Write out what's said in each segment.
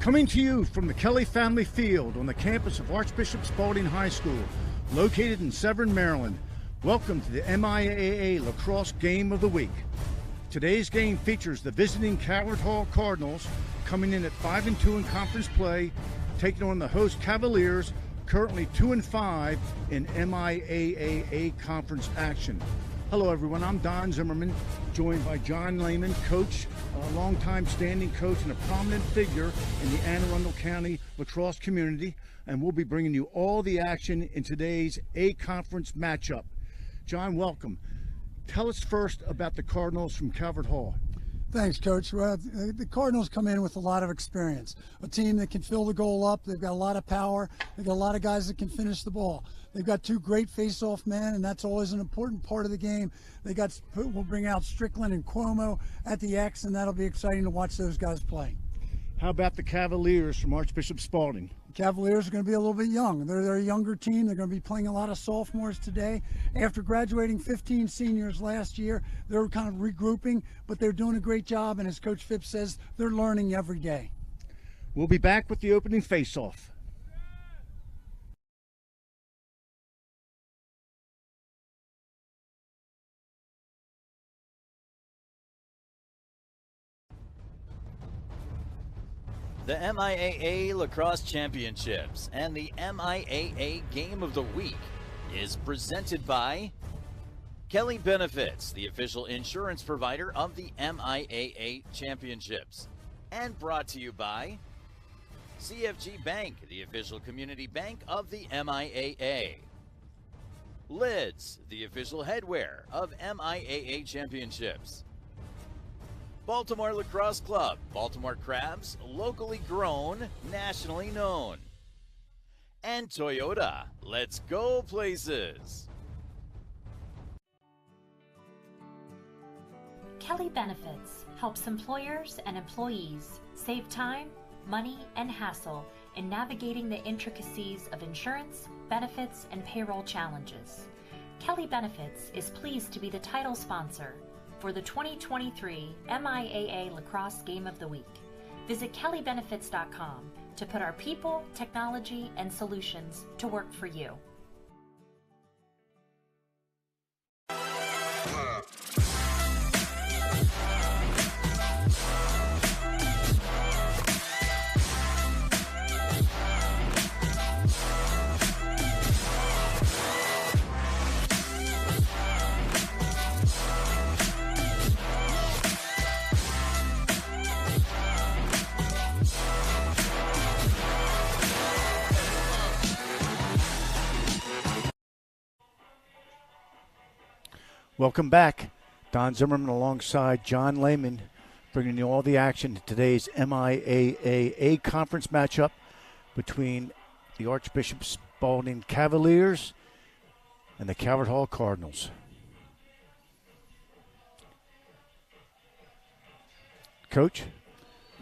Coming to you from the Kelly Family Field on the campus of Archbishop Spaulding High School, located in Severn, Maryland. Welcome to the MIAA Lacrosse Game of the Week. Today's game features the visiting Calvert Cardinals coming in at 5-2 in conference play, taking on the host Cavaliers, currently 2-5 in MIAA conference action. Hello everyone, I'm Don Zimmerman, joined by John Lehman, coach, a longtime standing coach and a prominent figure in the Anne Arundel County lacrosse community, and we'll be bringing you all the action in today's A-conference matchup. John, welcome. Tell us first about the Cardinals from Calvert Hall. Thanks, Coach. Well, the Cardinals come in with a lot of experience. A team that can fill the goal up. They've got a lot of power. They've got a lot of guys that can finish the ball. They've got two great face-off men, and that's always an important part of the game. We'll bring out Strickland and Cuomo at the X, and that'll be exciting to watch those guys play. How about the Cavaliers from Archbishop Spaulding? Cavaliers are going to be a little bit young. They're a younger team. They're going to be playing a lot of sophomores today. After graduating 15 seniors last year, they're kind of regrouping, but they're doing a great job, and as Coach Phipps says, they're learning every day. We'll be back with the opening face-off. The MIAA Lacrosse Championships and the MIAA Game of the Week is presented by Kelly Benefits, the official insurance provider of the MIAA Championships, and brought to you by CFG Bank, the official community bank of the MIAA. Lids, the official headwear of MIAA Championships. Baltimore Lacrosse Club, Baltimore Crabs, locally grown, nationally known. And Toyota, let's go places. Kelly Benefits helps employers and employees save time, money, and hassle in navigating the intricacies of insurance, benefits, and payroll challenges. Kelly Benefits is pleased to be the title sponsor for the 2023 MIAA Lacrosse Game of the Week. Visit kellybenefits.com to put our people, technology, and solutions to work for you. Welcome back. Don Zimmerman alongside John Lehman, bringing you all the action to today's MIAA conference matchup between the Archbishop Spaulding Cavaliers and the Calvert Hall Cardinals. Coach?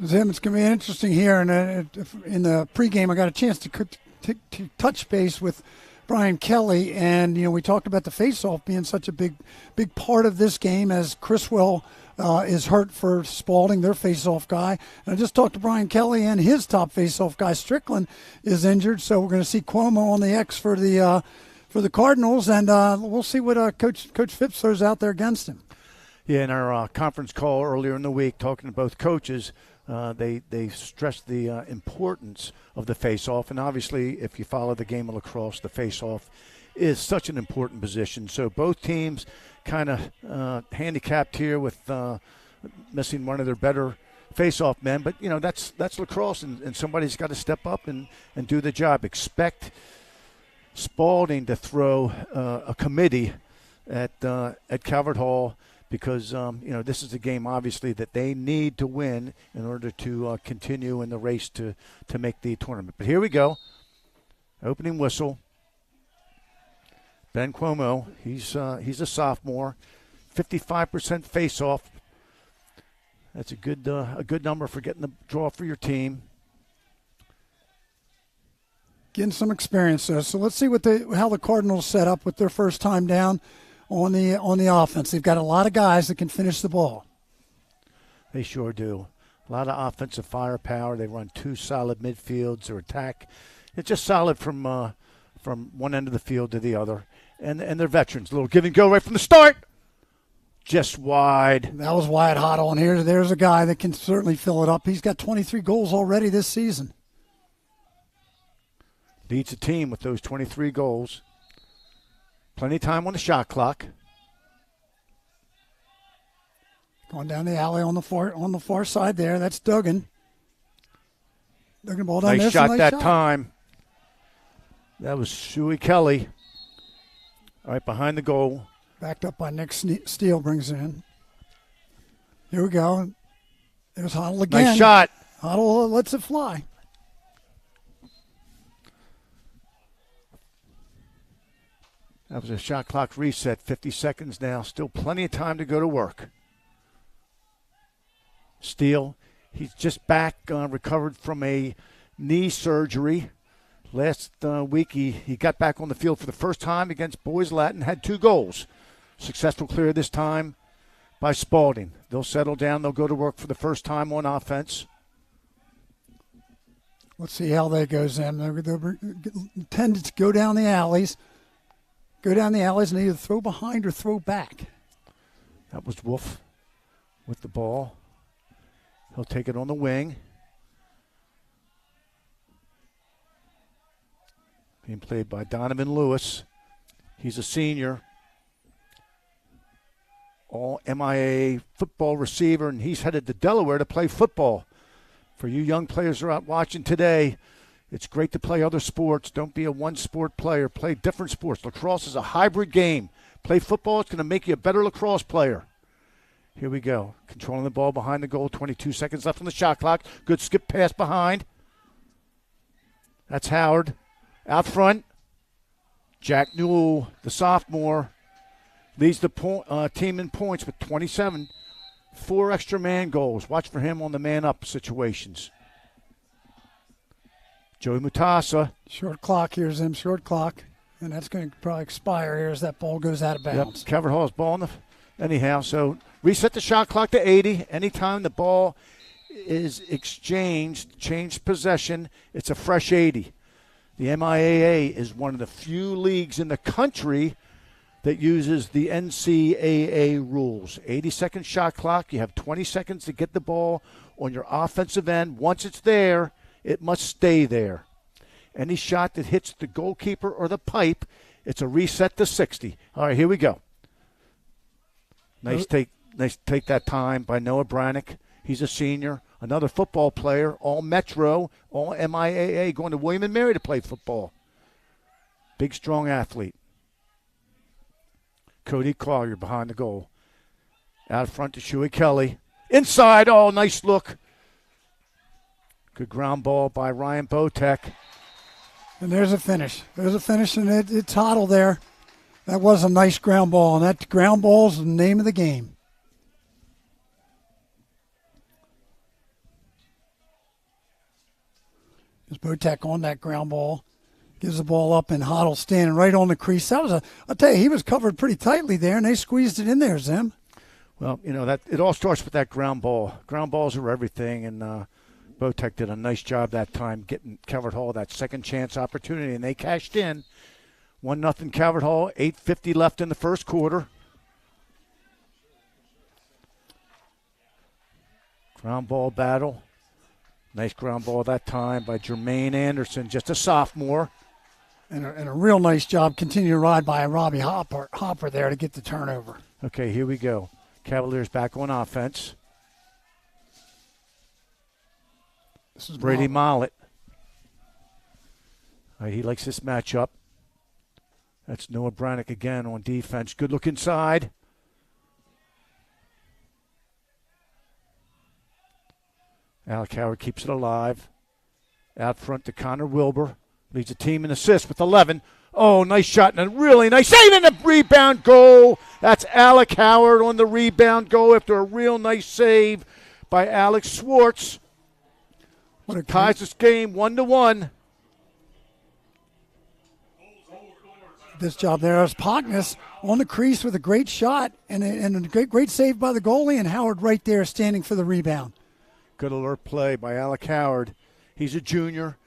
Zim, it's going to be interesting here. And in the pregame, I got a chance to touch base with Brian Kelly, and we talked about the face-off being such a big part of this game, as Chriswell is hurt for Spaulding, their face-off guy. And I just talked to Brian Kelly, and his top face-off guy, Strickland, is injured. So we're going to see Cuomo on the X for the Cardinals, and we'll see what Coach Phipps throws out there against him. Yeah, in our conference call earlier in the week, talking to both coaches, they stressed the importance of the face-off, and obviously if you follow the game of lacrosse, the face-off is such an important position. So both teams kind of handicapped here with missing one of their better face-off men, but that's lacrosse, and somebody's got to step up and do the job. Expect Spaulding to throw a committee at Calvert Hall, because this is a game obviously that they need to win in order to continue in the race to make the tournament. But here we go. Opening whistle. Ben Cuomo, he's a sophomore, 55% face-off. That's a good number for getting the draw for your team. Getting some experience there. So let's see how the Cardinals set up with their first time down on the offense. They've got a lot of guys that can finish the ball. They sure do. A lot of offensive firepower. They run 2 solid midfields. Their attack, it's just solid from one end of the field to the other. And they're veterans. A little give and go right from the start. Just wide. That was wide hot on here. There's a guy that can certainly fill it up. He's got 23 goals already this season. Leads the team with those 23 goals. Plenty of time on the shot clock. Going down the alley on the far side there. That's Duggan. Duggan ball down there. Nice shot that time. That was Shuey Kelly. Right behind the goal. Backed up by Nick Steele, brings it in. Here we go. There's Hoddle again. Nice shot. Hoddle lets it fly. That was a shot clock reset. 50 seconds now. Still plenty of time to go to work. Steele, he's just back, recovered from a knee surgery. Last week he got back on the field for the first time against Boys Latin, had 2 goals. Successful clear this time by Spaulding. They'll settle down. They'll go to work for the first time on offense. Let's see how that goes in. They tend to go down the alleys. Go down the alleys and either throw behind or throw back. That was Wolf with the ball. He'll take it on the wing. Being played by Donovan Lewis. He's a senior. All MIAA football receiver, and he's headed to Delaware to play football. For you young players who are out watching today, it's great to play other sports. Don't be a one-sport player. Play different sports. Lacrosse is a hybrid game. Play football. It's going to make you a better lacrosse player. Here we go. Controlling the ball behind the goal. 22 seconds left on the shot clock. Good skip pass behind. That's Howard. Out front. Jack Newell, the sophomore, leads the team in points with 27. 4 extra man goals. Watch for him on the man-up situations. Joey Mutasa. Short clock. Here's him. Short clock. And that's going to probably expire here as that ball goes out of bounds. Yep. Calvert Hall's ball in the anyhow. So reset the shot clock to 80. Anytime the ball is exchanged, change possession, it's a fresh 80. The MIAA is one of the few leagues in the country that uses the NCAA rules. 80-second shot clock. You have 20 seconds to get the ball on your offensive end. Once it's there, it must stay there. Any shot that hits the goalkeeper or the pipe, it's a reset to 60. All right, here we go. Nice take that time by Noah Brannick. He's a senior. Another football player, all Metro, all MIAA, going to William & Mary to play football. Big, strong athlete. Cody Collier behind the goal. Out front to Shuey Kelly. Inside, oh, nice look. Good ground ball by Ryan Botek. And there's a finish. There's a finish, and it's Hoddle there. That was a nice ground ball, and that ground ball is the name of the game. There's Botek on that ground ball. Gives the ball up, and Hoddle standing right on the crease. That was I'll tell you, he was covered pretty tightly there, and they squeezed it in there, Zim. Well, you know, that it all starts with that ground ball. Ground balls are everything, and Botek did a nice job that time getting Calvert Hall that second chance opportunity, and they cashed in. 1-0 Calvert Hall, 8:50 left in the first quarter. Ground ball battle. Nice ground ball that time by Jermaine Anderson, just a sophomore. And a real nice job, continuing to ride by Robbie Hopper there to get the turnover. Okay, here we go. Cavaliers back on offense. This is Brady Mollett. He likes this matchup. That's Noah Brannick again on defense. Good look inside. Alec Howard keeps it alive. Out front to Connor Wilbur. Leads the team in assists with 11. Oh, nice shot and a really nice save and a rebound goal. That's Alec Howard on the rebound goal after a real nice save by Alex Swartz. What a ties this game 1-1. This job there is Pognus on the crease with a great shot and a great save by the goalie, and Howard right there standing for the rebound. Good alert play by Alec Howard. He's a junior.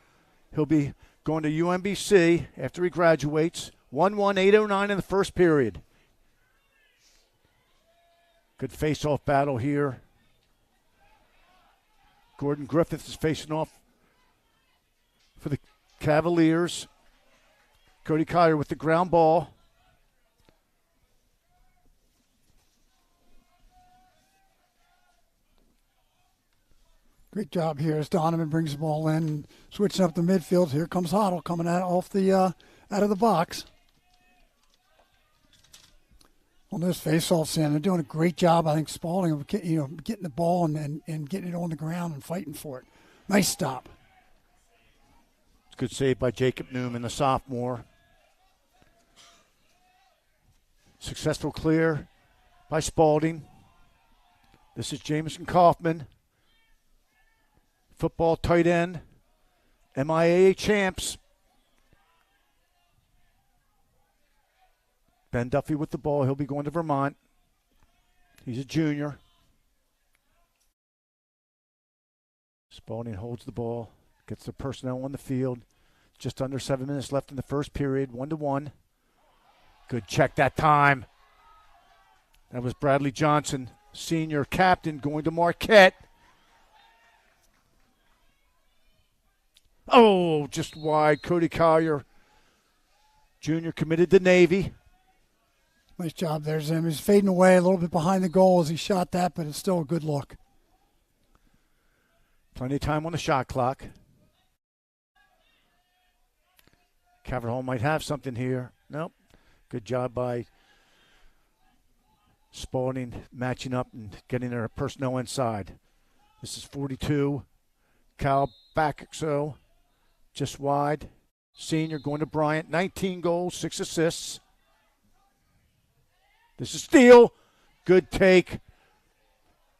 He'll be going to UMBC after he graduates. 1-1, 8:09 in the first period. Good face-off battle here. Gordon Griffiths is facing off for the Cavaliers. Cody Collier with the ground ball. Great job here as Donovan brings the ball in, switching up the midfield. Here comes Hoddle coming out off the out of the box. On this face-off, Sam, they're doing a great job. I think Spaulding of getting the ball and getting it on the ground and fighting for it. Nice stop. Good save by Jacob Newman, the sophomore. Successful clear by Spaulding. This is Jamison Kaufman. Football tight end. MIAA champs. Ben Duffy with the ball. He'll be going to Vermont. He's a junior. Spaulding holds the ball. Gets the personnel on the field. Just under 7 minutes left in the first period. 1-1. Good check that time. That was Bradley Johnson, senior captain, going to Marquette. Oh, just wide. Cody Collier, junior, committed to Navy. Nice job there, Zim. He's fading away a little bit behind the goal as he shot that, but it's still a good look. Plenty of time on the shot clock. Calvert Hall might have something here. Nope. Good job by Spaulding matching up and getting their personnel inside. This is 42. Cal Backexo just wide. Senior going to Bryant. 19 goals, 6 assists. This is steal. Good take.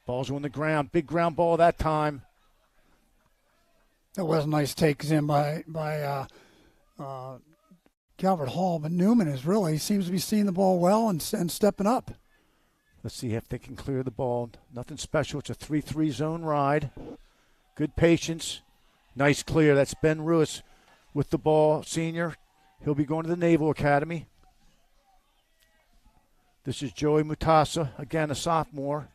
Balls are on the ground. Big ground ball that time. That was a nice take, Zim, by Calvert Hall, but Newman seems to be seeing the ball well and stepping up. Let's see if they can clear the ball. Nothing special. It's a 3-3 zone ride. Good patience. Nice clear. That's Ben Ruiz with the ball, senior. He'll be going to the Naval Academy. This is Joey Mutasa, again a sophomore.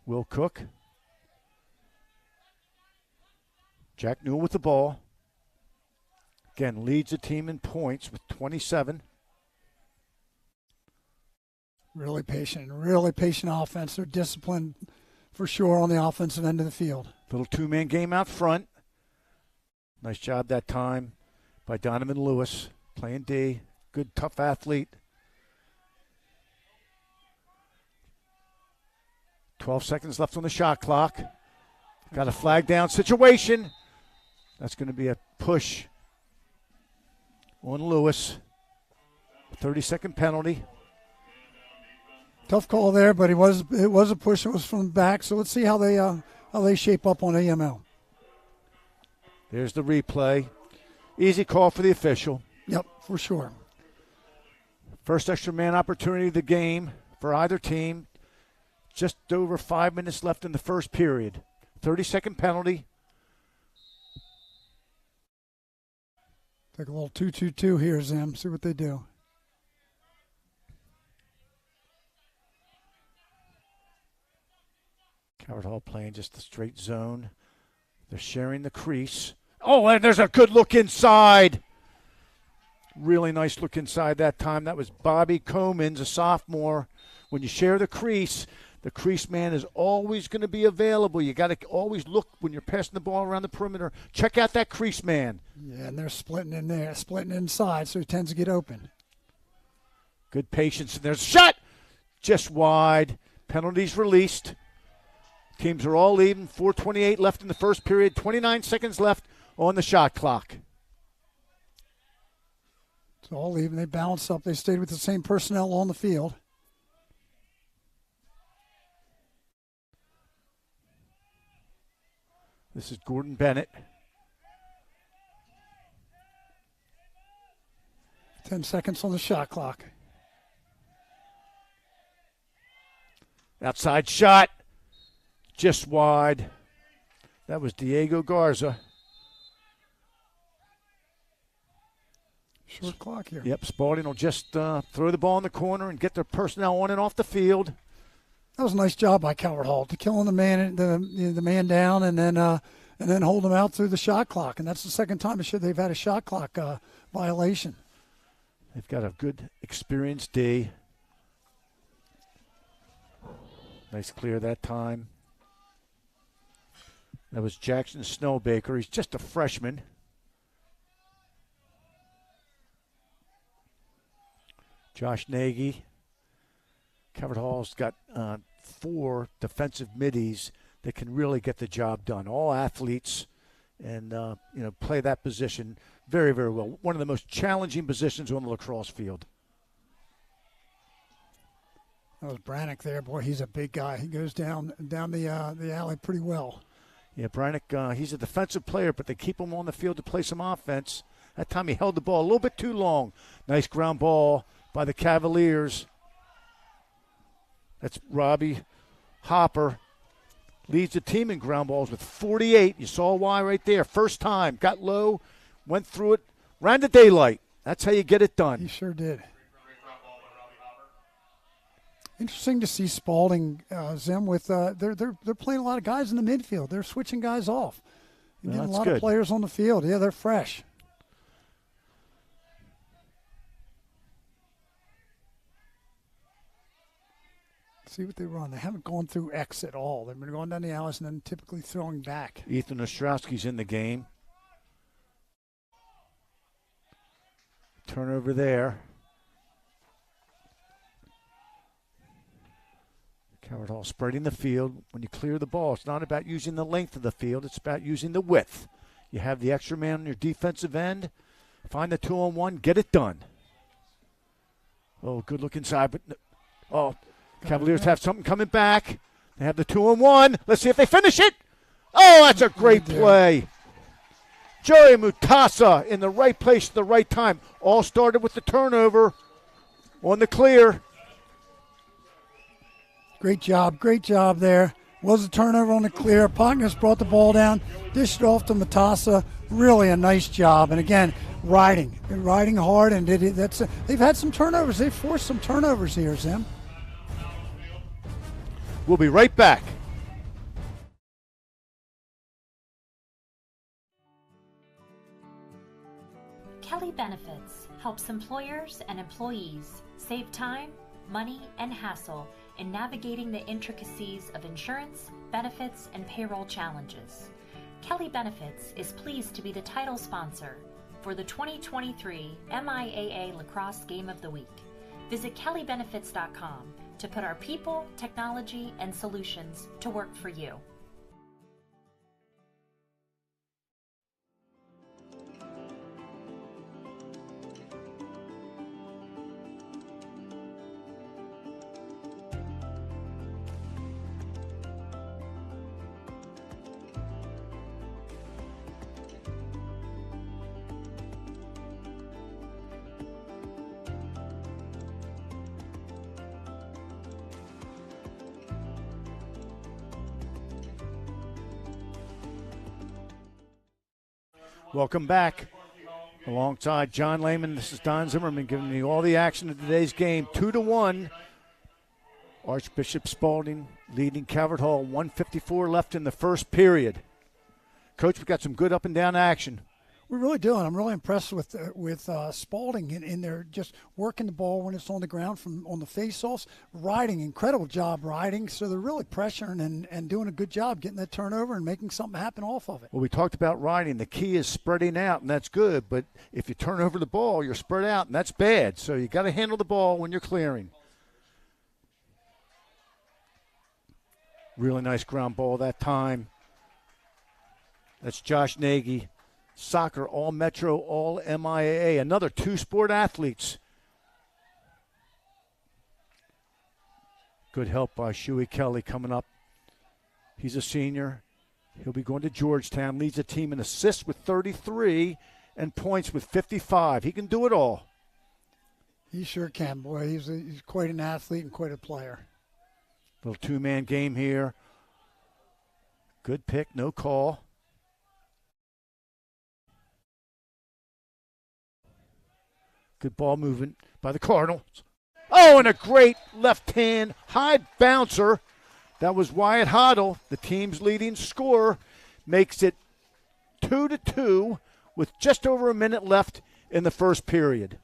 Will Cook. Jack Newell with the ball. Again, leads the team in points with 27. Really patient offense. They're disciplined for sure on the offensive end of the field. Little two-man game out front. Nice job that time by Donovan Lewis, playing D. Good, tough athlete. 12 seconds left on the shot clock. Got a flag down situation. That's going to be a push on Lewis. 30-second penalty. Tough call there, but it was a push. It was from the back. So let's see how they shape up on AML. There's the replay. Easy call for the official. Yep, for sure. First extra man opportunity of the game for either team. Just over 5 minutes left in the first period. 30-second penalty. Take a little 2-2-2 here, Zim. See what they do. Calvert Hall playing just a straight zone. They're sharing the crease. Oh, and there's a good look inside. Really nice look inside that time. That was Bobby Comans, a sophomore. When you share the crease man is always going to be available. You got to always look when you're passing the ball around the perimeter. Check out that crease man. Yeah, and they're splitting in there, splitting inside, so he tends to get open. Good patience. And there's a shot. Just wide. Penalties released. Teams are all even. 4:28 left in the first period. 29 seconds left on the shot clock. It's all even. They balanced up. They stayed with the same personnel on the field. This is Gordon Bennett. 10 seconds on the shot clock. Outside shot, just wide. That was Diego Garza. Short clock here. Yep, Spaulding will just throw the ball in the corner and get their personnel on and off the field. That was a nice job by Calvert Hall to killing the man down and then hold him out through the shot clock. And that's the second time they've had a shot clock violation. They've got a good, experienced D. Nice clear that time. That was Jackson Snowbaker. He's just a freshman. Josh Nagy. Calvert Hall's got 4 defensive middies that can really get the job done. All athletes and, play that position very, very well. One of the most challenging positions on the lacrosse field. That was Brannick there. Boy, he's a big guy. He goes down the alley pretty well. Yeah, Brannick, he's a defensive player, but they keep him on the field to play some offense. That time he held the ball a little bit too long. Nice ground ball by the Cavaliers. That's Robbie Hopper. Leads the team in ground balls with 48. You saw why right there. First time. Got low, went through it, ran to daylight. That's how you get it done. He sure did. Interesting to see Spalding, Zim, with they're playing a lot of guys in the midfield. They're switching guys off. You're getting a lot of players on the field. Yeah, they're fresh. See what they run. They haven't gone through X at all. They've been going down the alleys and then typically throwing back. Ethan Ostrowski's in the game. Turnover there. Calvert Hall spreading the field. When you clear the ball, it's not about using the length of the field. It's about using the width. You have the extra man on your defensive end. Find the 2-on-1. Get it done. Oh, good look inside. But Cavaliers have something coming back. They have the 2-on-1. Let's see if they finish it. Oh, that's a great play. Joey Mutasa in the right place at the right time. All started with the turnover on the clear. Great job there. Was a turnover on the clear. Pognes brought the ball down, dished it off to Matassa. Really a nice job. And again, riding hard, and they've had some turnovers. They've forced some turnovers here, Zim. We'll be right back. Kelly Benefits helps employers and employees save time, money, and hassle in navigating the intricacies of insurance, benefits, and payroll challenges. Kelly Benefits is pleased to be the title sponsor for the 2023 MIAA Lacrosse Game of the Week. Visit kellybenefits.com to put our people, technology, and solutions to work for you. Welcome back. Alongside John Lehman, this is Don Zimmerman giving you all the action of today's game. 2-1. Archbishop Spaulding leading Calvert Hall. 1:54 left in the first period. Coach, we've got some good up and down action. We really do, and I'm really impressed with Spaulding in there, just working the ball when it's on the ground on the face-offs, riding, incredible job riding. So they're really pressuring and doing a good job getting that turnover and making something happen off of it. Well, we talked about riding. The key is spreading out, and that's good. But if you turn over the ball, you're spread out, and that's bad. So you got to handle the ball when you're clearing. Really nice ground ball that time. That's Josh Nagy. Soccer, all Metro, all MIAA. Another 2 sport athletes. Good help by Shuey Kelly coming up. He's a senior. He'll be going to Georgetown. Leads the team in assists with 33 and points with 55. He can do it all. He sure can, boy. He's quite an athlete and quite a player. Little two-man game here. Good pick, no call. Good ball movement by the Cardinals. Oh, and a great left-hand high bouncer. That was Wyatt Hoddle, the team's leading scorer. Makes it 2-2 with just over a minute left in the first period.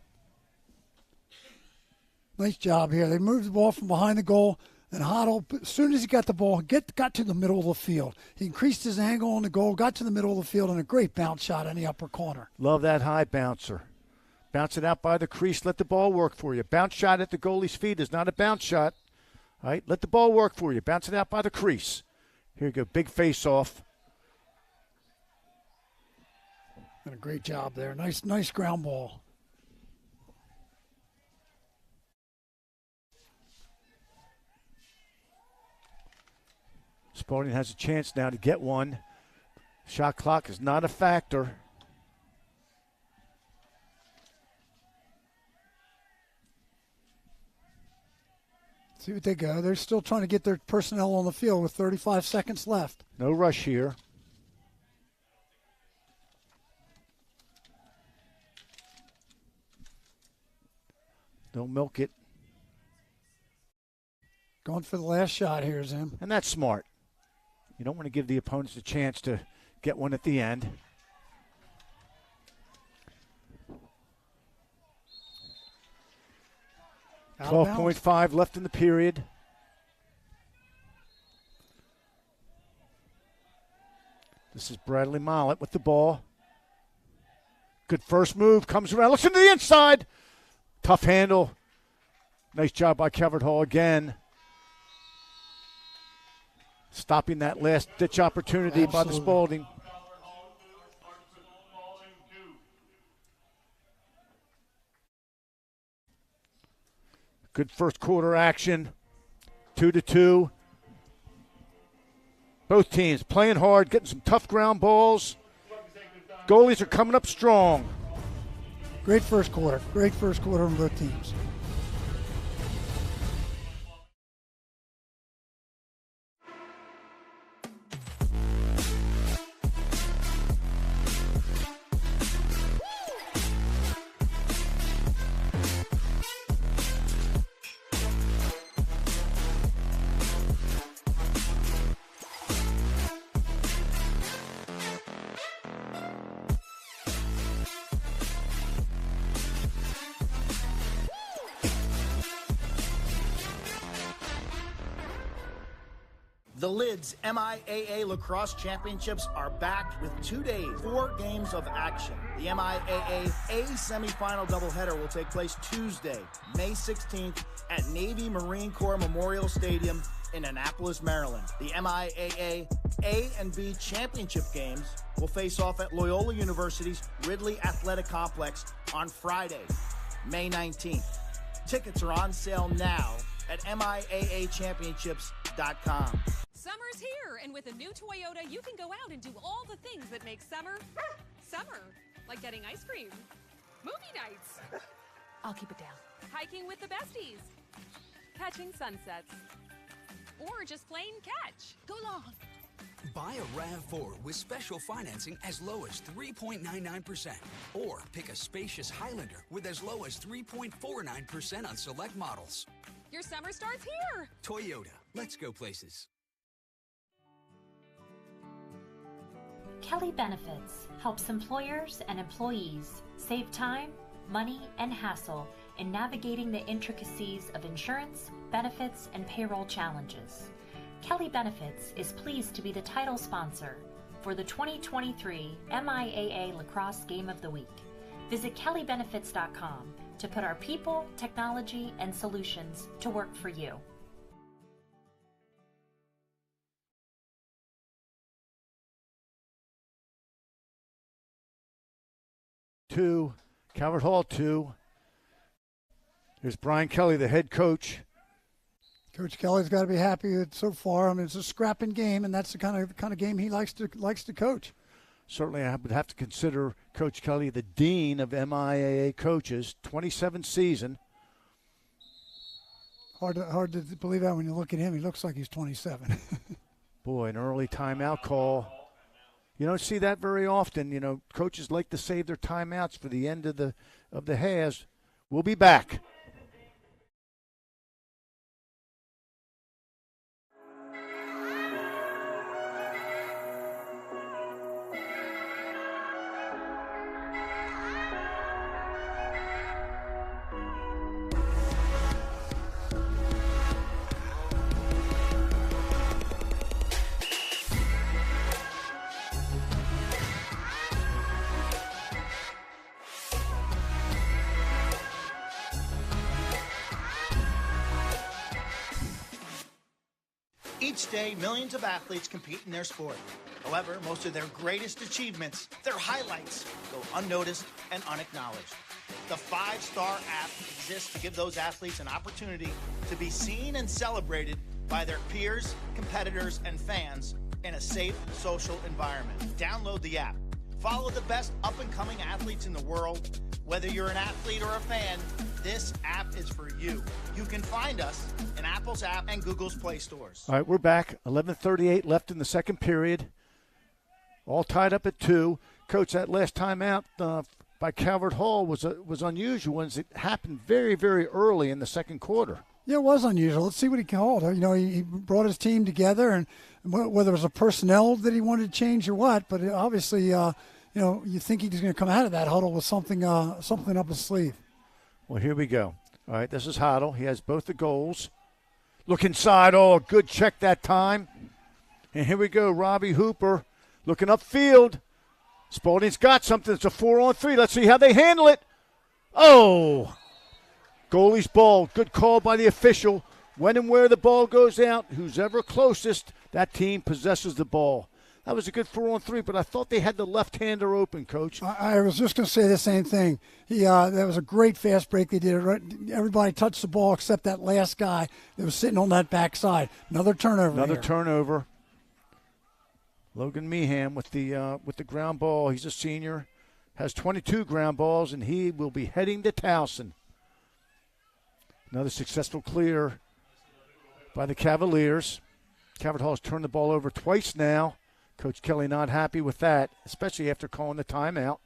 Nice job here. They moved the ball from behind the goal, and Hoddle, as soon as he got the ball, got to the middle of the field. He increased his angle on the goal, got to the middle of the field, and a great bounce shot in the upper corner. Love that high bouncer. Bounce it out by the crease. Let the ball work for you. Bounce shot at the goalie's feet is not a bounce shot. All right, let the ball work for you. Bounce it out by the crease. Here you go, big face-off. And a great job there. Nice ground ball. Spaulding has a chance now to get one. Shot clock is not a factor. See what they go. They're still trying to get their personnel on the field with 35 seconds left. No rush here. Don't milk it. Going for the last shot here, Zim. And that's smart. You don't want to give the opponents a chance to get one at the end. Out of bounds. 12.5 left in the period. This is Bradley Mollett with the ball. Good first move. Comes around. Looks into the inside. Tough handle. Nice job by Calvert Hall again. Stopping that last-ditch opportunity by the Spaulding. Good first quarter action. 2-2. Both teams playing hard, getting some tough ground balls. Goalies are coming up strong. Great first quarter. Great first quarter from both teams. The Lids MIAA Lacrosse Championships are back with 2 days, 4 games of action. The MIAA A semifinal doubleheader will take place Tuesday, May 16th at Navy Marine Corps Memorial Stadium in Annapolis, Maryland. The MIAA A and B championship games will face off at Loyola University's Ridley Athletic Complex on Friday, May 19th. Tickets are on sale now at MIAAchampionships.com. Summer's here, and with a new Toyota, you can go out and do all the things that make summer, summer. Like getting ice cream, movie nights. I'll keep it down. Hiking with the besties, catching sunsets, or just plain catch. Go long. Buy a RAV4 with special financing as low as 3.99%. Or pick a spacious Highlander with as low as 3.49% on select models. Your summer starts here. Toyota, let's go places. Kelly Benefits helps employers and employees save time, money, and hassle in navigating the intricacies of insurance, benefits, and payroll challenges. Kelly Benefits is pleased to be the title sponsor for the 2023 MIAA Lacrosse Game of the Week. Visit kellybenefits.com to put our people, technology, and solutions to work for you. Two, Calvert Hall 2. Here's Brian Kelly, the head coach. Coach Kelly's got to be happy with so far. I mean, it's a scrapping game, and that's the kind of game he likes to coach. Certainly, I would have to consider Coach Kelly the dean of MIAA coaches, 27th season. Hard to believe that when you look at him. He looks like he's 27. Boy, an early timeout call. You don't see that very often. Coaches like to save their timeouts for the end of the halves. We'll be back. Each day, millions of athletes compete in their sport. However, most of their greatest achievements, their highlights, go unnoticed and unacknowledged. The Fivestar app exists to give those athletes an opportunity to be seen and celebrated by their peers, competitors, and fans in a safe social environment. Download the app. Follow the best up-and-coming athletes in the world. Whether you're an athlete or a fan, this app is for you. You can find us in Apple's app and Google's Play stores. All right, we're back. 11:38 left in the second period. All tied up at 2. Coach, that last timeout by Calvert Hall was unusual, as it happened very, very early in the second quarter. Yeah, it was unusual. Let's see what he called. He brought his team together, and whether it was a personnel that he wanted to change or what, but obviously, you think he's going to come out of that huddle with something up his sleeve. Well, here we go. All right, this is Hoddle. He has both the goals. Look inside. Oh, good check that time. And here we go. Robbie Hooper looking upfield. Spaulding's got something. It's a 4-on-3. Let's see how they handle it. Oh, goalie's ball. Good call by the official. When and where the ball goes out, who's ever closest, that team possesses the ball. That was a good 4-on-3, but I thought they had the left-hander open, Coach. I was just going to say the same thing. That was a great fast break they did. Everybody touched the ball except that last guy that was sitting on that backside. Another turnover. Turnover. Logan Meehan with the ground ball. He's a senior, has 22 ground balls, and he will be heading to Towson. Another successful clear by the Cavaliers. Calvert Hall has turned the ball over twice now. Coach Kelly not happy with that, especially after calling the timeout.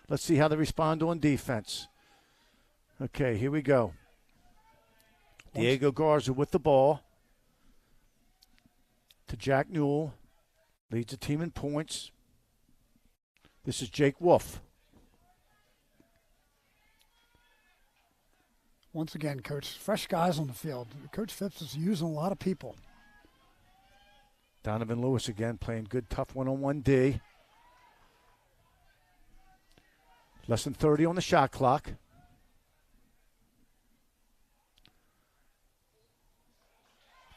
Let's see how they respond on defense. Okay, here we go. Diego Garza with the ball. To Jack Newell. Leads the team in points. This is Jake Wolf. Once again, Coach, fresh guys on the field. Coach Phipps is using a lot of people. Donovan Lewis again playing good, tough one-on-one D. Less than 30 on the shot clock.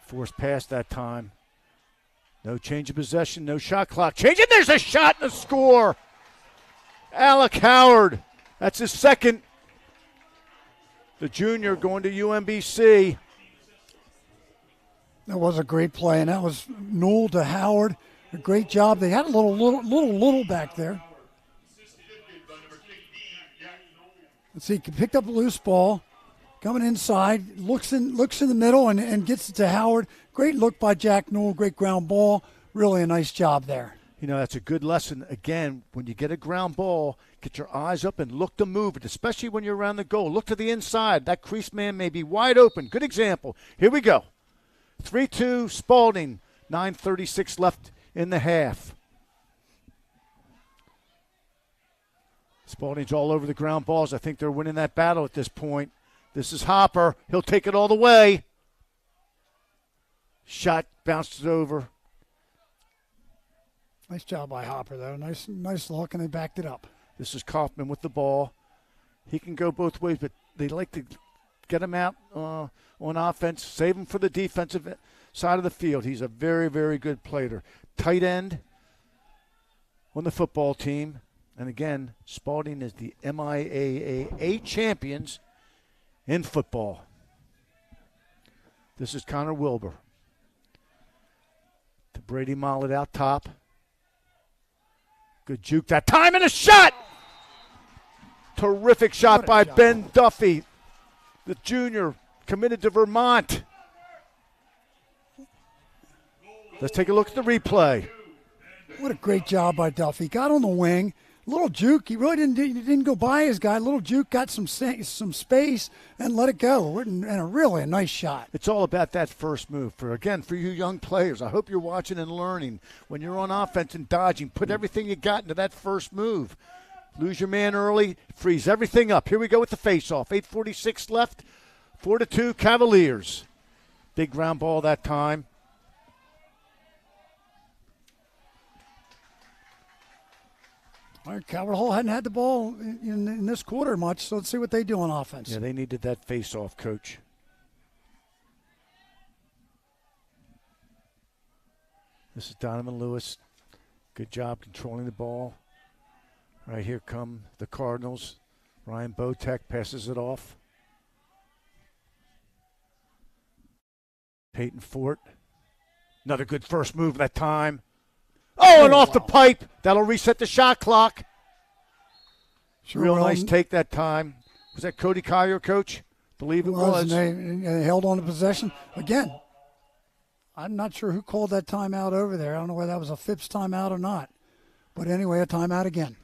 Forced pass that time. No change of possession, no shot clock. Change it, there's a shot and a score. Alec Howard, that's his second. The junior going to UMBC. That was a great play, and that was Newell to Howard. A great job. They had a little back there. Let's see, picked up a loose ball, coming inside, looks in the middle and gets it to Howard. Great look by Jack Newell, great ground ball. Really a nice job there. That's a good lesson. Again, when you get a ground ball, get your eyes up and look to move it, especially when you're around the goal. Look to the inside. That crease man may be wide open. Good example. Here we go. 3-2 Spaulding, 9:36 left in the half. Spaulding's all over the ground balls. I think they're winning that battle at this point. This is Hopper. He'll take it all the way. Shot bounced it over. Nice job by Hopper, though. Nice look, and they backed it up. This is Kaufman with the ball. He can go both ways, but they like to get him out on offense, save him for the defensive side of the field. He's a very, very good player. Tight end on the football team. And again, Spalding is the MIAA champions in football. This is Connor Wilbur. To Brady Mollett out top. Good juke that time, and a shot! Terrific shot by Ben Duffy, the junior, committed to Vermont. Let's take a look at the replay. What a great job by Duffy. Got on the wing. Little juke. He really didn't go by his guy. Little juke got some space and let it go. And really a nice shot. It's all about that first move. For you young players, I hope you're watching and learning. When you're on offense and dodging, put everything you got into that first move. Lose your man early, freeze everything up. Here we go with the face-off. 8:46 left, 4-2 Cavaliers. Big ground ball that time. All right, Calvert Hall hadn't had the ball in this quarter much, so let's see what they do on offense. Yeah, they needed that face-off, Coach. This is Donovan Lewis. Good job controlling the ball. Right, here come the Cardinals. Ryan Botek passes it off. Peyton Fort. Another good first move that time. Oh, and off the pipe. That'll reset the shot clock. Sure, Real nice take that time. Was that Cody Collier, Coach? Believe it was. And they held on to possession. Again, I'm not sure who called that timeout over there. I don't know whether that was a Phipps timeout or not. But anyway, a timeout again.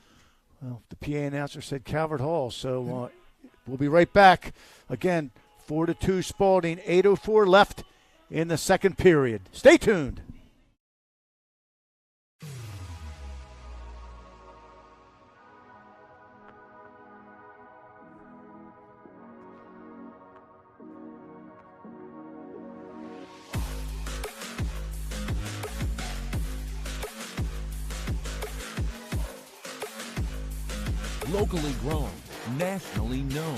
Well, the PA announcer said Calvert Hall, so we'll be right back. Again, 4-2 Spalding, 8:04 left in the second period. Stay tuned. Locally grown, nationally known.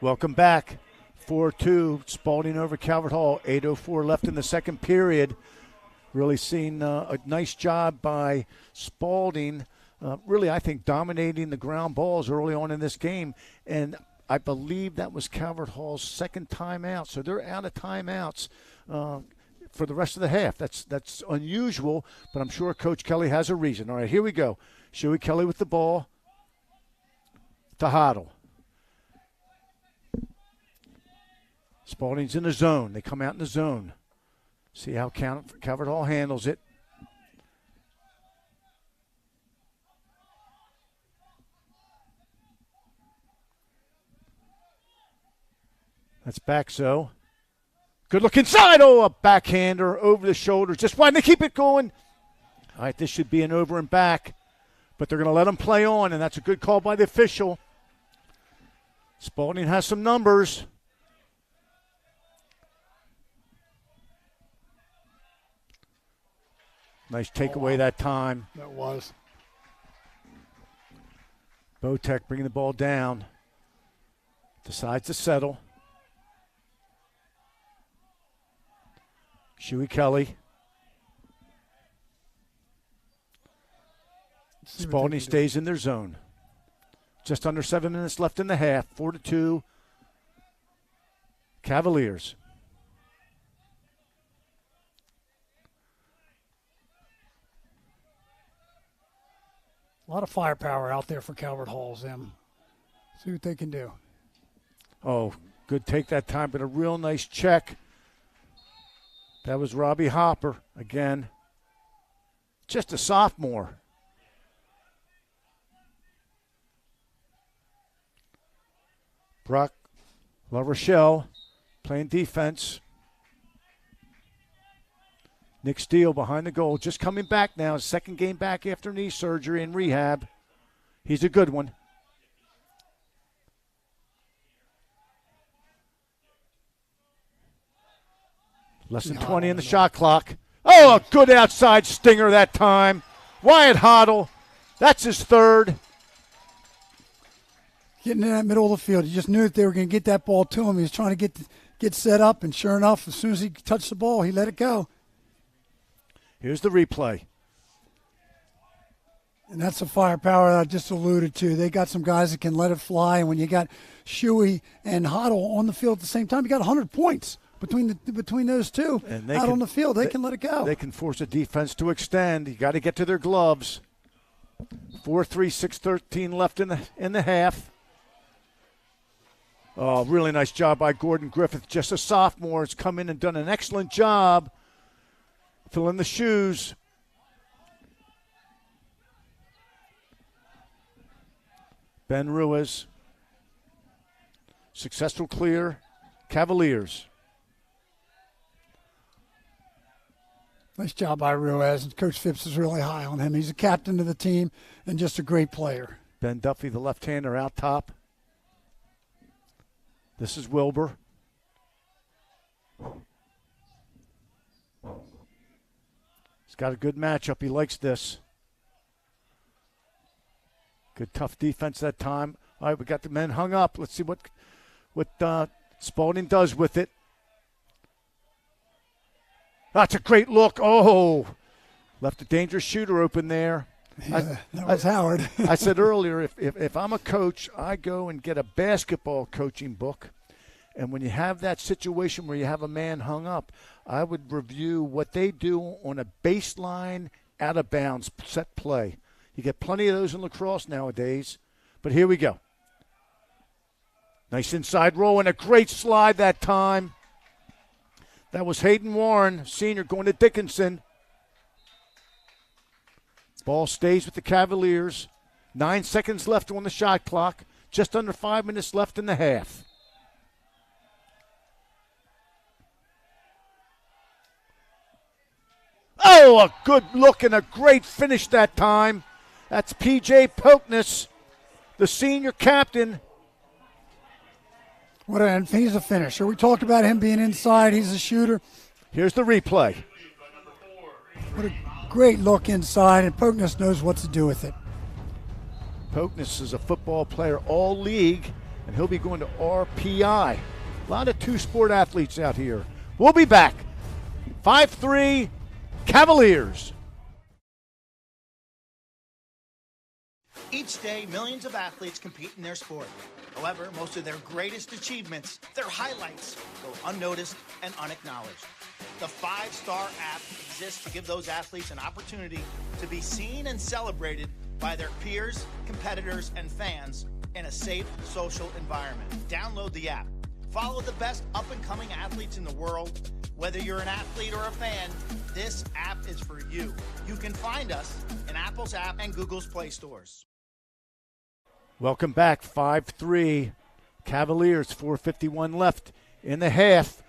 Welcome back. 4-2, Spalding over Calvert Hall. 8:04 left in the second period. Really seen a nice job by Spalding. Really, I think, dominating the ground balls early on in this game. And I believe that was Calvert Hall's second timeout. So they're out of timeouts for the rest of the half. That's unusual, but I'm sure Coach Kelly has a reason. All right, here we go. Shuey Kelly with the ball to Hoddle. Spalding's in the zone. They come out in the zone. See how Calvert Hall handles it. That's back so. Good look inside. Oh, a backhander over the shoulders. Just why they keep it going. All right, this should be an over and back. But they're going to let them play on, and that's a good call by the official. Spalding has some numbers. Nice takeaway that time. That was. Botek bringing the ball down. Decides to settle. Shuey Kelly. Spalding stays in their zone. Just under 7 minutes left in the half. 4-2 Cavaliers. A lot of firepower out there for Calvert Hall's them. See what they can do. Oh, good take that time, but a real nice check. That was Robbie Hopper again. Just a sophomore. Brock La Rochelle playing defense. Nick Steele behind the goal, just coming back now. His second game back after knee surgery and rehab. He's a good one. Less than 20 in the shot clock. Oh, a good outside stinger that time. Wyatt Hoddle, that's his third. Getting in that middle of the field. You just knew that they were going to get that ball to him. He was trying to get set up, and sure enough, as soon as he touched the ball, he let it go. Here's the replay. And that's the firepower that I just alluded to. They got some guys that can let it fly, and when you got Shuey and Hoddle on the field at the same time, you got 100 points between those two and out on the field. They can let it go. They can force a defense to extend. You got to get to their gloves. 4-3, 6:13 left in the half. Oh, really nice job by Gordon Griffith. Just a sophomore. Has come in and done an excellent job filling the shoes. Ben Ruiz. Successful clear. Cavaliers. Nice job by Ruiz. Coach Phipps is really high on him. He's a captain of the team and just a great player. Ben Duffy, the left-hander, out top. This is Wilbur. He's got a good matchup. He likes this. Good tough defense that time. All right, we got the men hung up. Let's see what Spaulding does with it. That's a great look. Oh, left a dangerous shooter open there. Yeah, that was Howard. I said earlier, if I'm a coach, I go and get a basketball coaching book. And when you have that situation where you have a man hung up, I would review what they do on a baseline, out-of-bounds set play. You get plenty of those in lacrosse nowadays. But here we go. Nice inside roll and a great slide that time. That was Hayden Warren, senior, going to Dickinson. Ball stays with the Cavaliers. 9 seconds left on the shot clock. Just under 5 minutes left in the half. Oh, a good look and a great finish that time. That's P.J. Pokness, the senior captain. He's a finisher. We talked about him being inside. He's a shooter. Here's the replay. What a great look inside, and Pokness knows what to do with it. Pokness is a football player all league, and he'll be going to RPI. A lot of two-sport athletes out here. We'll be back. 5-3 Cavaliers. Each day, millions of athletes compete in their sport. However, most of their greatest achievements, their highlights, go unnoticed and unacknowledged. The Fivestar app exists to give those athletes an opportunity to be seen and celebrated by their peers, competitors, and fans in a safe social environment. Download the app. Follow the best up-and-coming athletes in the world. Whether you're an athlete or a fan, this app is for you. You can find us in Apple's app and Google's Play stores. Welcome back, 5-3 Cavaliers, 4:51 left in the half.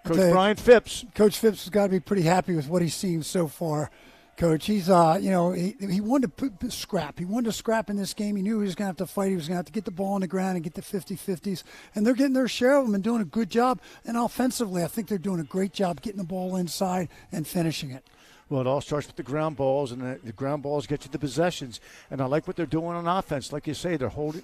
Coach Brian Phipps. Coach Phipps has got to be pretty happy with what he's seen so far. Coach, he's he wanted to scrap. He wanted to scrap in this game. He knew he was going to have to fight. He was going to have to get the ball on the ground and get the 50-50s. And they're getting their share of them and doing a good job. And offensively, I think they're doing a great job getting the ball inside and finishing it. Well, it all starts with the ground balls, and the ground balls get you the possessions. And I like what they're doing on offense. Like you say, they're holding,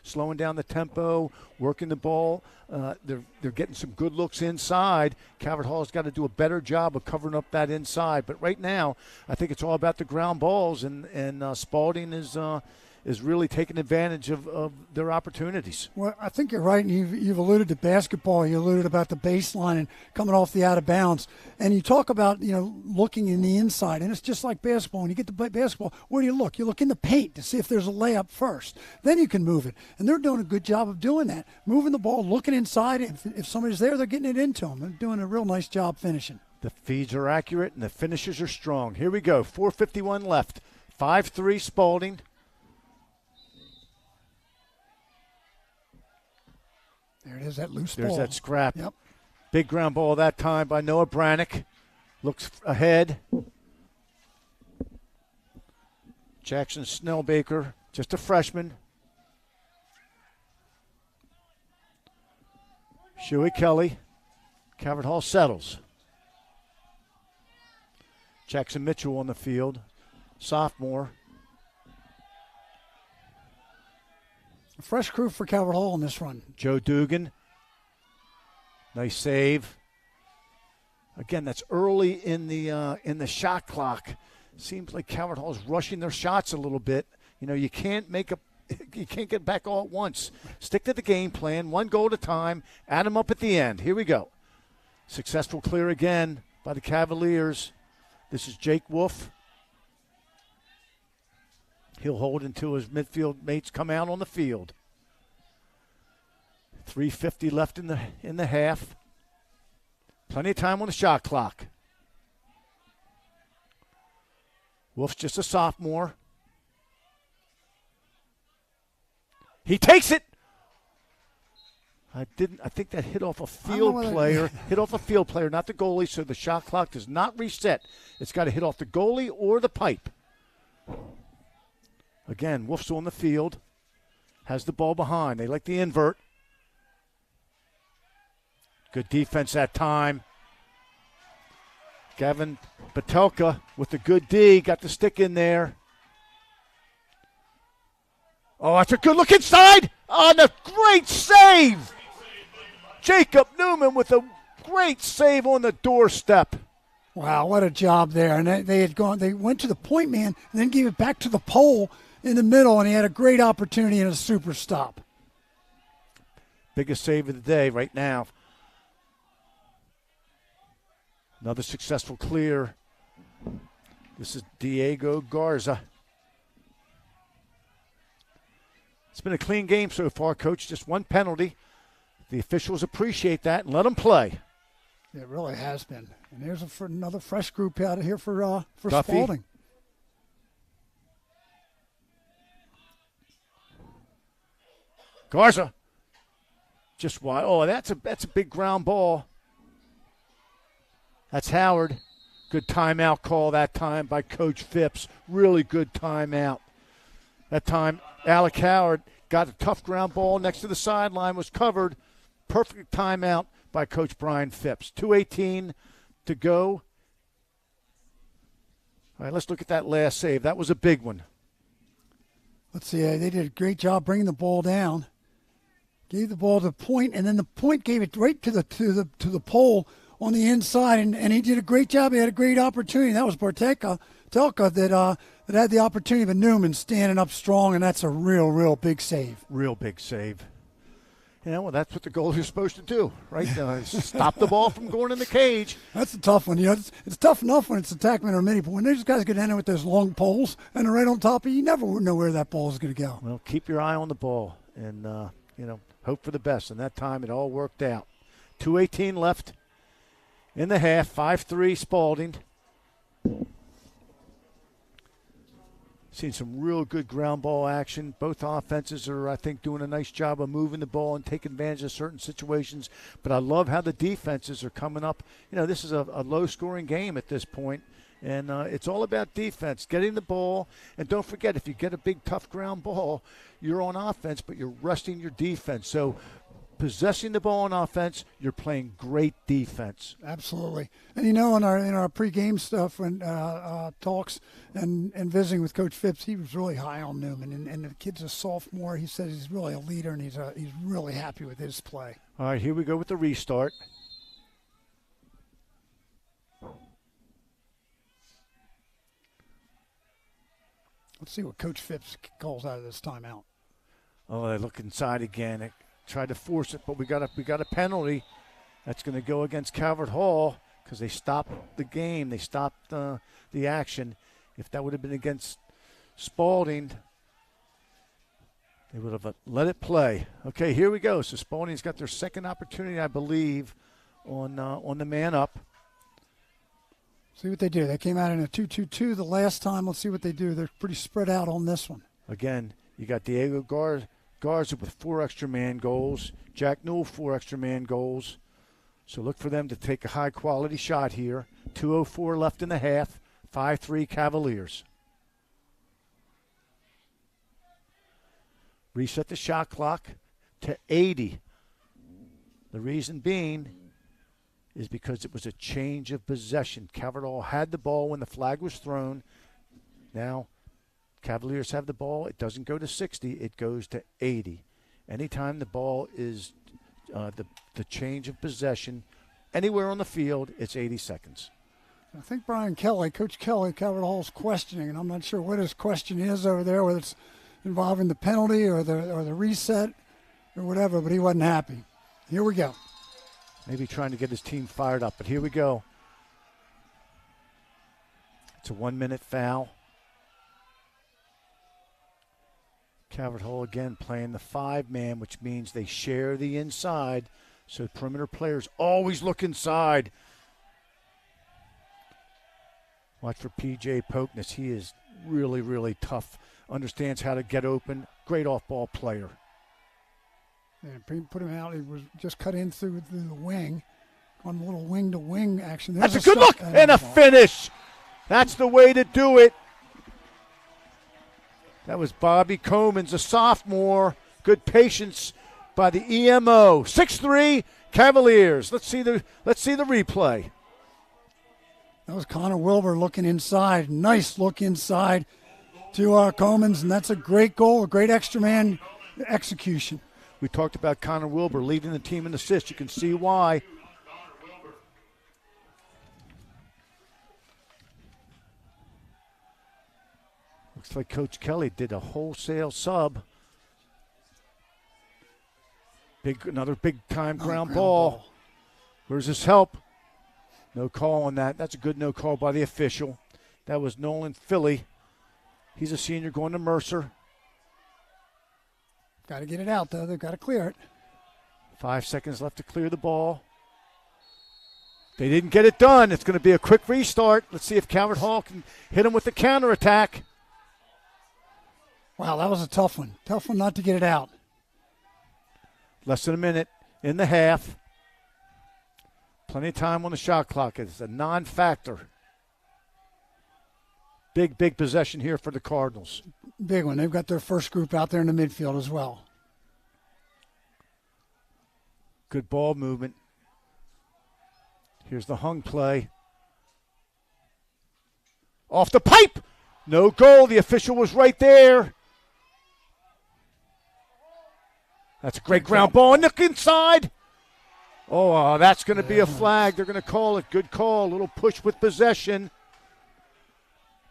slowing down the tempo, working the ball. They're getting some good looks inside. Calvert Hall's got to do a better job of covering up that inside. But right now, I think it's all about the ground balls, and Spalding is really taking advantage of their opportunities. Well, I think you're right. You've alluded to basketball. You alluded about the baseline and coming off the out of bounds. And you talk about, looking in the inside. And it's just like basketball. When you get to basketball, where do you look? You look in the paint to see if there's a layup first. Then you can move it. And they're doing a good job of doing that. Moving the ball, looking inside. If somebody's there, they're getting it into them. They're doing a real nice job finishing. The feeds are accurate and the finishes are strong. Here we go. 4:51 left. 5-3 Spalding. There it is, that loose ball. There's that scrap. Yep. Big ground ball that time by Noah Brannick. Looks ahead. Jackson Snellbaker, just a freshman. Shuey Kelly. Calvert Hall settles. Jackson Mitchell on the field, sophomore. A fresh crew for Calvert Hall in this run. Joe Dugan. Nice save. Again, that's early in the shot clock. Seems like Calvert Hall's rushing their shots a little bit. You can't get back all at once. Stick to the game plan, one goal at a time, add them up at the end. Here we go. Successful clear again by the Cavaliers. This is Jake Wolf. He'll hold until his midfield mates come out on the field. 3:50 left in the half. Plenty of time on the shot clock. Wolf's just a sophomore. He takes it. I think that hit off a field player. Hit off a field player, not the goalie, so the shot clock does not reset. It's got to hit off the goalie or the pipe. Again, Wolf's on the field. Has the ball behind. They like the invert. Good defense that time. Gavin Patelka with the good D. Got the stick in there. Oh, that's a good look inside. On a great save. Jacob Newman with a great save on the doorstep. Wow, what a job there. And they went to the point man and then gave it back to the pole in the middle, and he had a great opportunity and a super stop. Biggest save of the day right now. Another successful clear. This is Diego Garza. It's been a clean game so far, Coach. Just one penalty. The officials appreciate that and let them play. It really has been. And there's another fresh group out of here for Duffy. Spaulding. Garza. Just wide. Oh, that's a big ground ball. That's Howard. Good timeout call that time by Coach Phipps. Really good timeout. That time, Alec Howard got a tough ground ball next to the sideline, was covered. Perfect timeout by Coach Brian Phipps. 2:18 to go. All right, let's look at that last save. That was a big one. Let's see. They did a great job bringing the ball down. Gave the ball to the point, and then the point gave it right to the pole on the inside, and he did a great job. He had a great opportunity. That was Telka that had the opportunity, but Newman standing up strong, and that's a real big save. Real big save. Yeah, well, that's what the goalie is supposed to do, right? Stop the ball from going in the cage. That's a tough one. It's tough enough when it's attackman or mini, but when these guys get in there with those long poles and they're right on top of you, you never know where that ball is going to go. Well, keep your eye on the ball and, hope for the best. And that time it all worked out. 2:18 left in the half, 5-3 Spaulding. Seen some real good ground ball action. Both offenses are, I think, doing a nice job of moving the ball and taking advantage of certain situations. But I love how the defenses are coming up. This is a low-scoring game at this point, and it's all about defense, getting the ball. And don't forget, if you get a big, tough ground ball, you're on offense, but you're resting your defense. So possessing the ball on offense, you're playing great defense. Absolutely. And in our pregame stuff and talks and visiting with Coach Phipps, he was really high on Newman. And the kid's a sophomore. He says he's really a leader, and he's really happy with his play. All right, here we go with the restart. Let's see what Coach Phipps calls out of this timeout. Oh, they look inside again. They tried to force it, but we got a penalty that's going to go against Calvert Hall because they stopped the game. They stopped the action. If that would have been against Spaulding, they would have let it play. Okay, here we go. So Spaulding's got their second opportunity, I believe, on the man up. See what they do. They came out in a 2-2-2 the last time. Let's see what they do. They're pretty spread out on this one. Again, you got Diego Garza with 4 extra man goals. Jack Newell, 4 extra man goals. So look for them to take a high-quality shot here. 2:04 left in the half. 5-3 Cavaliers. Reset the shot clock to 80. The reason being is because it was a change of possession. Calvert Hall had the ball when the flag was thrown. Now Cavaliers have the ball. It doesn't go to 60. It goes to 80. Anytime the ball is the change of possession anywhere on the field, it's 80 seconds. I think Brian Kelly, Coach Kelly, Calvert Hall's questioning, and I'm not sure what his question is over there, whether it's involving the penalty or the reset or whatever, but he wasn't happy. Here we go. Maybe trying to get his team fired up, but here we go. It's a 1-minute foul. Calvert Hall again playing the 5-man, which means they share the inside. So perimeter players always look inside. Watch for P.J. Pokness. He is really, really tough. Understands how to get open. Great off-ball player. Yeah, put him out. He was just cut in through the wing. On a little wing-to-wing action. That's a good look and a finish. That's the way to do it. That was Bobby Comans, a sophomore. Good patience by the EMO. 6-3 Cavaliers. Let's see the replay. That was Connor Wilbur looking inside. Nice look inside to Comans, and that's a great goal, a great extra man execution. We talked about Connor Wilbur leading the team in assists. You can see why. Looks like Coach Kelly did a wholesale sub. Another big-time ground ball. Where's his help? No call on that. That's a good no call by the official. That was Nolan Philly. He's a senior going to Mercer. Got to get it out, though. They've got to clear it. 5 seconds left to clear the ball. They didn't get it done. It's going to be a quick restart. Let's see if Calvert Hall can hit him with the counterattack. Wow, that was a tough one. Tough one not to get it out. Less than a minute in the half. Plenty of time on the shot clock. It's a non-factor. Big possession here for the Cardinals. Big one. They've got their first group out there in the midfield as well. Good ball movement. Here's the hung play. Off the pipe. No goal. The official was right there. That's a great ground ball. And look inside. Oh, that's going to be a flag. They're going to call it. Good call. A little push with possession.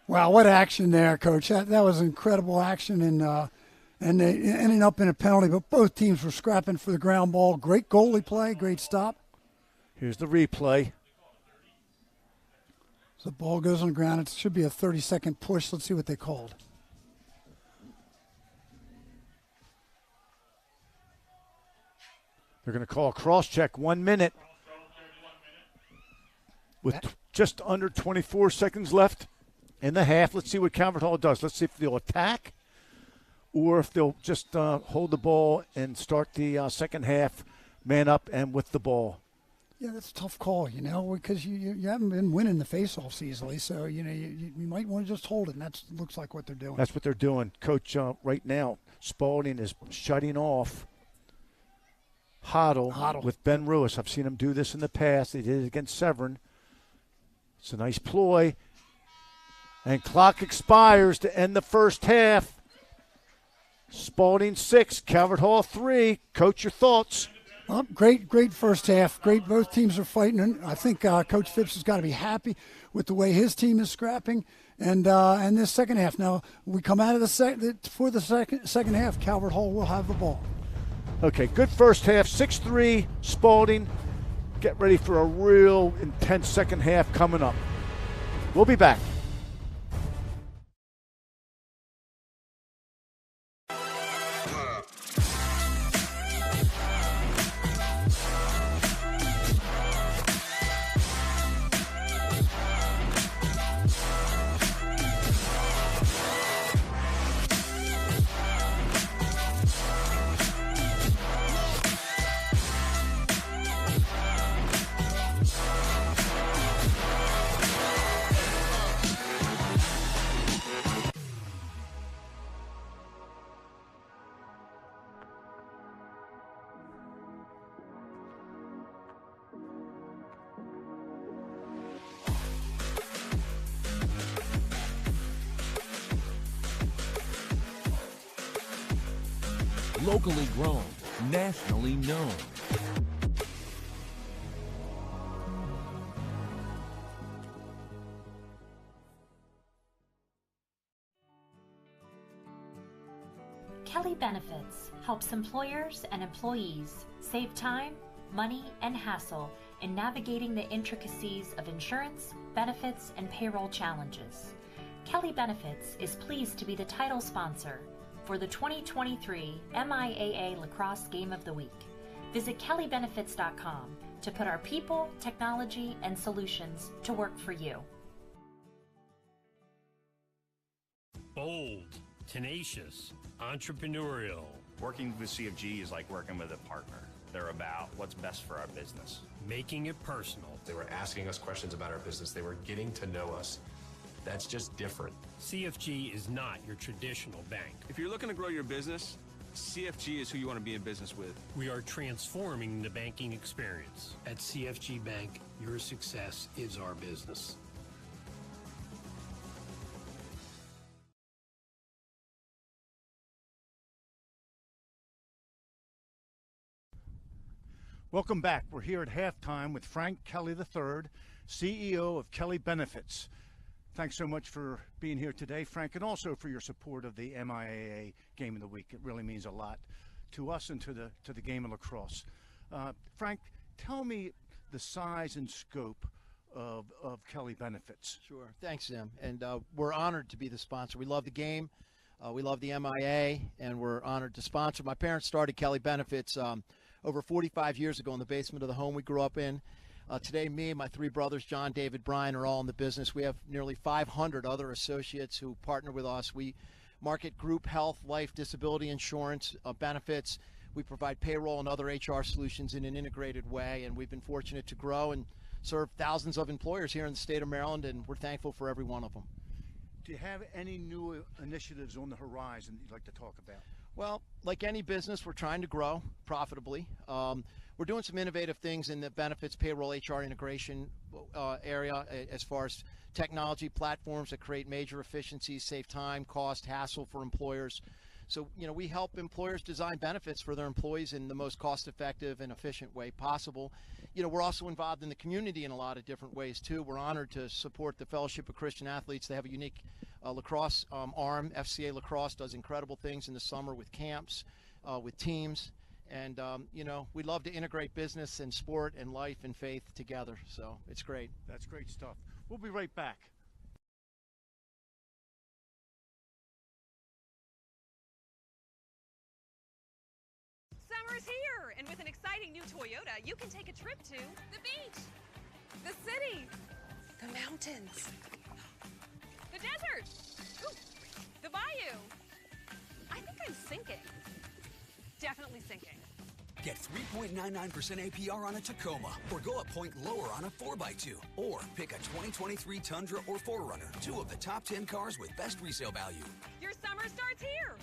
Wow, what action there, Coach. That was incredible action, and they ended up in a penalty, but both teams were scrapping for the ground ball. Great goalie play, great stop. Here's the replay. So the ball goes on the ground. It should be a 30-second push. Let's see what they called. They're going to call a cross-check 1 minute with just under 24 seconds left in the half. Let's see what Calvert Hall does. Let's see if they'll attack or if they'll just hold the ball and start the second half man up and with the ball. Yeah, that's a tough call, because you haven't been winning the face-offs easily. So, you might want to just hold it, and that looks like what they're doing. That's what they're doing. Coach, right now, Spaulding is shutting off Hoddle with Ben Ruiz. I've seen him do this in the past. He did it against Severn. It's a nice ploy. And clock expires to end the first half. Spaulding 6, Calvert Hall 3. Coach, your thoughts? Well, great first half. Great, both teams are fighting. And I think Coach Phipps has got to be happy with the way his team is scrapping. And this second half. Now, we come out of the second half, Calvert Hall will have the ball. Okay, good first half, 6-3, Spaulding. Get ready for a real intense second half coming up. We'll be back. Locally grown, nationally known. Kelly Benefits helps employers and employees save time, money, and hassle in navigating the intricacies of insurance, benefits, and payroll challenges. Kelly Benefits is pleased to be the title sponsor for the 2023 MIAA Lacrosse Game of the Week. Visit kellybenefits.com to put our people, technology, and solutions to work for you. Bold, tenacious, entrepreneurial. Working with CFG is like working with a partner. They're about what's best for our business. Making it personal. They were asking us questions about our business. They were getting to know us. That's just different. CFG is not your traditional bank. If you're looking to grow your business, CFG is who you want to be in business with. We are transforming the banking experience. At CFG Bank, your success is our business. Welcome back. We're here at halftime with Frank Kelly III, CEO of Kelly Benefits. Thanks so much for being here today, Frank, and also for your support of the MIAA Game of the Week. It really means a lot to us and to the game of lacrosse. Frank, tell me the size and scope of Kelly Benefits. Sure. Thanks, Jim. And we're honored to be the sponsor. We love the game. We love the MIAA, and we're honored to sponsor. My parents started Kelly Benefits over 45 years ago in the basement of the home we grew up in. Today, me and my three brothers, John, David, Brian, are all in the business. We have nearly 500 other associates who partner with us. We market group health, life, disability insurance, benefits. We provide payroll and other HR solutions in an integrated way, and we've been fortunate to grow and serve thousands of employers here in the state of Maryland, and we're thankful for every one of them. Do you have any new initiatives on the horizon that you'd like to talk about? Well, like any business, we're trying to grow profitably. We're doing some innovative things in the benefits, payroll, HR integration area as far as technology platforms that create major efficiencies, save time, cost, hassle for employers. So, we help employers design benefits for their employees in the most cost-effective and efficient way possible. We're also involved in the community in a lot of different ways, too. We're honored to support the Fellowship of Christian Athletes. They have a unique lacrosse arm. FCA Lacrosse does incredible things in the summer with camps, with teams. And, we love to integrate business and sport and life and faith together. So it's great. That's great stuff. We'll be right back. Summer's here, and with an exciting new Toyota, you can take a trip to the beach, the city, the mountains, the desert, ooh, the bayou. I think I'm sinking. Definitely sinking. Get 3.99% APR on a Tacoma, or go a point lower on a 4x2, or pick a 2023 Tundra or 4Runner, two of the top 10 cars with best resale value. Your summer starts here.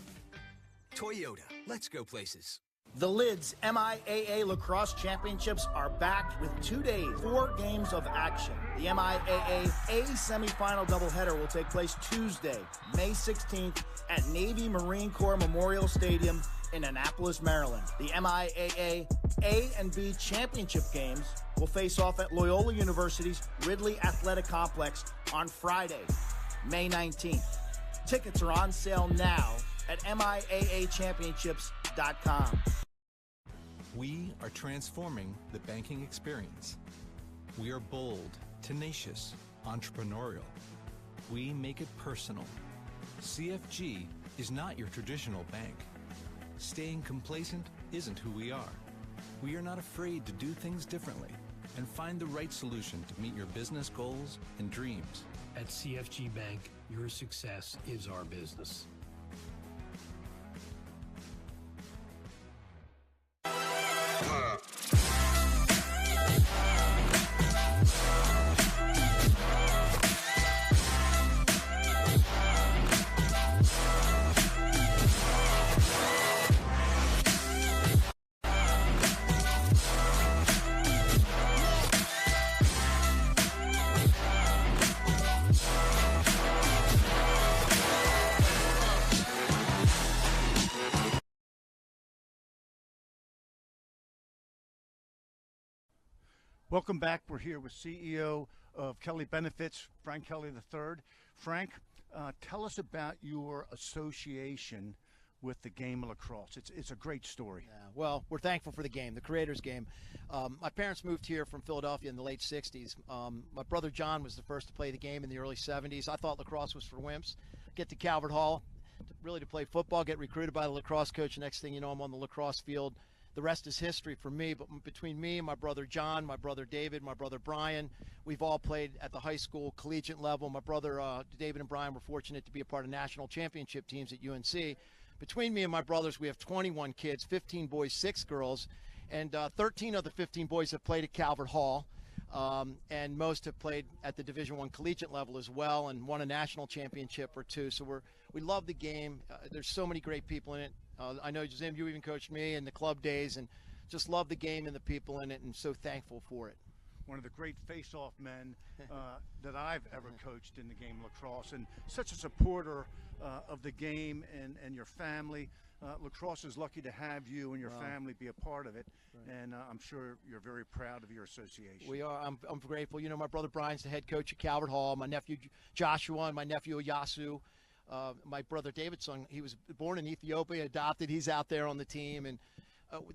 Toyota, let's go places. The Lids MIAA Lacrosse Championships are back with 2 days, 4 games of action. The MIAA A semifinal doubleheader will take place Tuesday, May 16th at Navy Marine Corps Memorial Stadium in Annapolis, Maryland. The MIAA A and B championship games will face off at Loyola University's Ridley Athletic Complex on Friday, May 19th. Tickets are on sale now at MIAAchampionships.com. We are transforming the banking experience. We are bold, tenacious, entrepreneurial. We make it personal. CFG is not your traditional bank. Staying complacent isn't who we are. We are not afraid to do things differently and find the right solution to meet your business goals and dreams. At CFG Bank, your success is our business. Welcome back. We're here with CEO of Kelly Benefits, Frank Kelly III. Frank, tell us about your association with the game of lacrosse. It's a great story. Yeah, well, we're thankful for the game, the creators game. My parents moved here from Philadelphia in the late 60s. My brother John was the first to play the game in the early 70s. I thought lacrosse was for wimps. Get to Calvert Hall, really to play football, get recruited by the lacrosse coach. Next thing you know, I'm on the lacrosse field. The rest is history for me, but between me and my brother John, my brother David, my brother Brian, we've all played at the high school collegiate level. My brother David and Brian were fortunate to be a part of national championship teams at UNC. Between me and my brothers, we have 21 kids, 15 boys, 6 girls, and 13 of the 15 boys have played at Calvert Hall, and most have played at the Division I collegiate level as well and won a national championship or 2. So we love the game. There's so many great people in it. I know, Jim, you even coached me in the club days, and just love the game and the people in it, and so thankful for it. One of the great face-off men that I've ever coached in the game of lacrosse, and such a supporter of the game and your family. Lacrosse is lucky to have you and your family be a part of it, and I'm sure you're very proud of your association. We are. I'm grateful. You know, my brother Brian's the head coach at Calvert Hall. My nephew Joshua and my nephew Yasu. My brother David's son, he was born in Ethiopia, adopted. He's out there on the team, and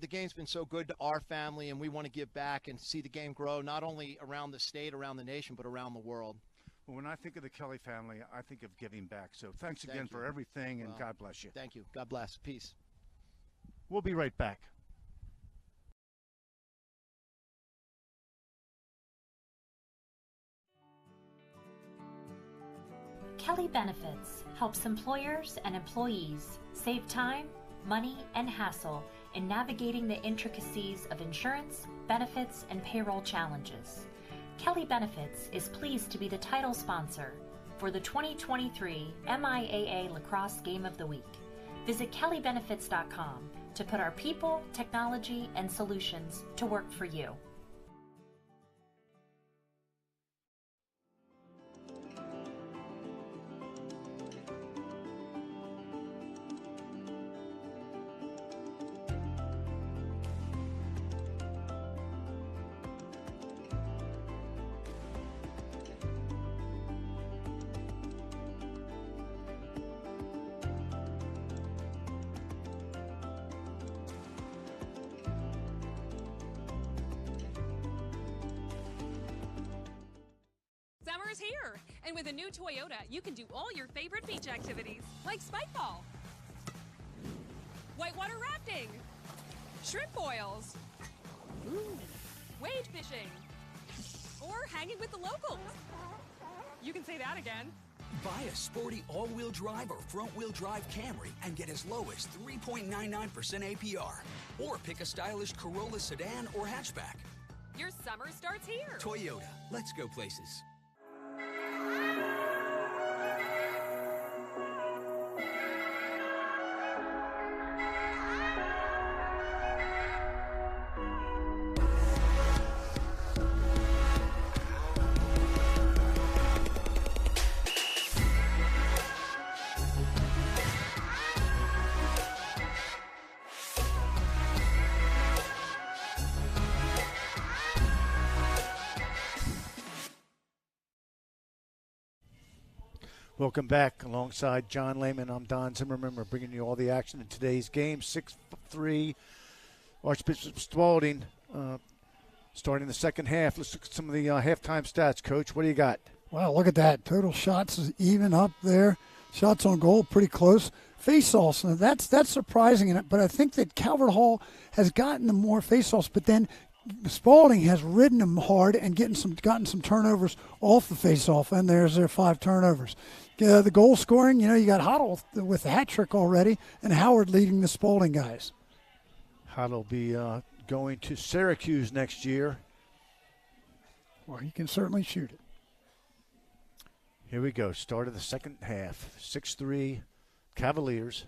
the game's been so good to our family, and we want to give back and see the game grow, not only around the state, around the nation, but around the world. Well, when I think of the Kelly family, I think of giving back. So thanks again for everything, and God bless you. Thank you. God bless. Peace. We'll be right back. Kelly Benefits helps employers and employees save time, money, and hassle in navigating the intricacies of insurance, benefits, and payroll challenges. Kelly Benefits is pleased to be the title sponsor for the 2023 MIAA Lacrosse Game of the Week. Visit kellybenefits.com to put our people, technology, and solutions to work for you. Summer's here, and with a new Toyota, you can do all your favorite beach activities, like spike ball, whitewater rafting, shrimp boils, wade fishing, or hanging with the locals. You can say that again. Buy a sporty all-wheel drive or front-wheel drive Camry and get as low as 3.99% APR. Or pick a stylish Corolla sedan or hatchback. Your summer starts here. Toyota, let's go places. Welcome back. Alongside John Lehman, I'm Don Zimmerman. We're bringing you all the action in today's game. 6-3, Archbishop Spaulding starting the second half. Let's look at some of the halftime stats. Coach, what do you got? Wow, look at that. Total shots is even up there. Shots on goal, pretty close. Face-offs, now that's surprising, but I think that Calvert Hall has gotten them more face-offs, but then Spaulding has ridden them hard and gotten some turnovers off the face-off, and there's their 5 turnovers. The goal scoring, you got Hoddle with the hat trick already, and Howard leading the Spaulding guys. Hoddle will be going to Syracuse next year. Well, he can certainly shoot it. Here we go. Start of the second half. 6-3 Cavaliers.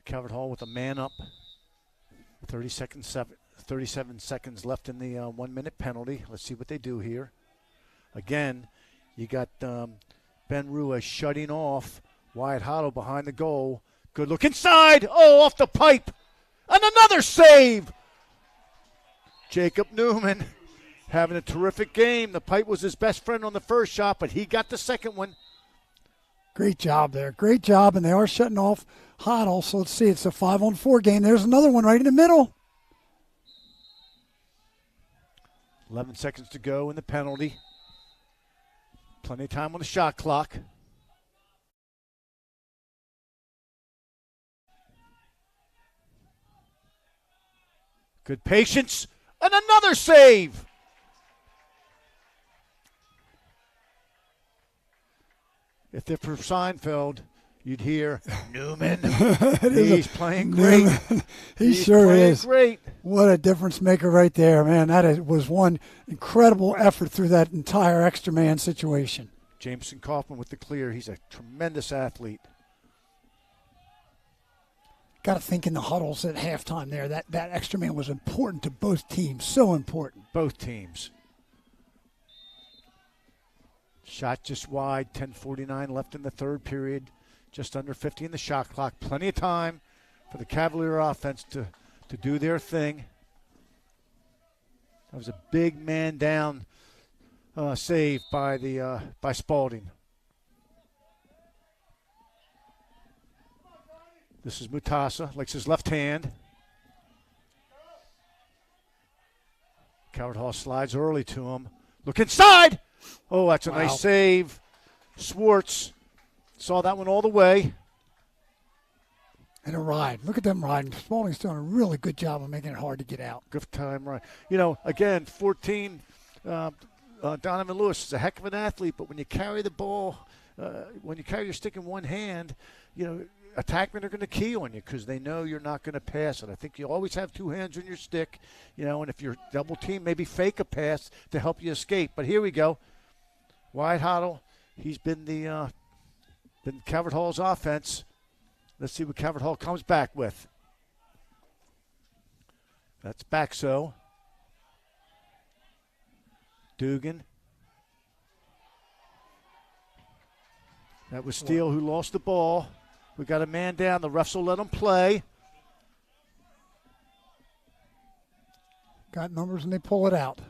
Calvert Hall with a man up. 37 seconds left in the 1-minute penalty. Let's see what they do here. Again, you got Ben Rua shutting off Wyatt Hoddle behind the goal. Good look inside. Oh, off the pipe. And another save. Jacob Newman having a terrific game. The pipe was his best friend on the first shot, but he got the second one. Great job there. Great job, and they are shutting off Hoddle. So let's see. It's a 5-on-4 game. There's another one right in the middle. 11 seconds to go in the penalty. Plenty of time on the shot clock. Good patience. And another save. If they're for Seinfeld, you'd hear Newman. He's playing great. He sure is. Great. What a difference maker right there, man. Was one incredible effort through that entire extra man situation. Jameson Kaufman with the clear. He's a tremendous athlete. Got to think in the huddles at halftime there, that extra man was important to both teams. So important. Both teams. Shot just wide, 10:49 left in the third period. Just under 50 in the shot clock. Plenty of time for the Cavalier offense to do their thing. That was a big man down save by Spaulding. This is Mutasa, likes his left hand. Calvert Hall slides early to him. Look inside! Oh, that's a nice save. Swartz saw that one all the way. And a ride. Look at them riding. Spaulding's doing a really good job of making it hard to get out. Good time ride. You know, again, 14, Donovan Lewis is a heck of an athlete, but when you carry the ball, when you carry your stick in one hand, you know, attackmen are going to key on you because they know you're not going to pass it. I think you always have two hands on your stick, you know, and if you're double team, maybe fake a pass to help you escape. But here we go. Wide Hoddle. He's been been Calvert Hall's offense. Let's see what Calvert Hall comes back with. That's Baxo. Dugan. That was Steele who lost the ball. We got a man down. The refs will let him play. Got numbers and they pull it out.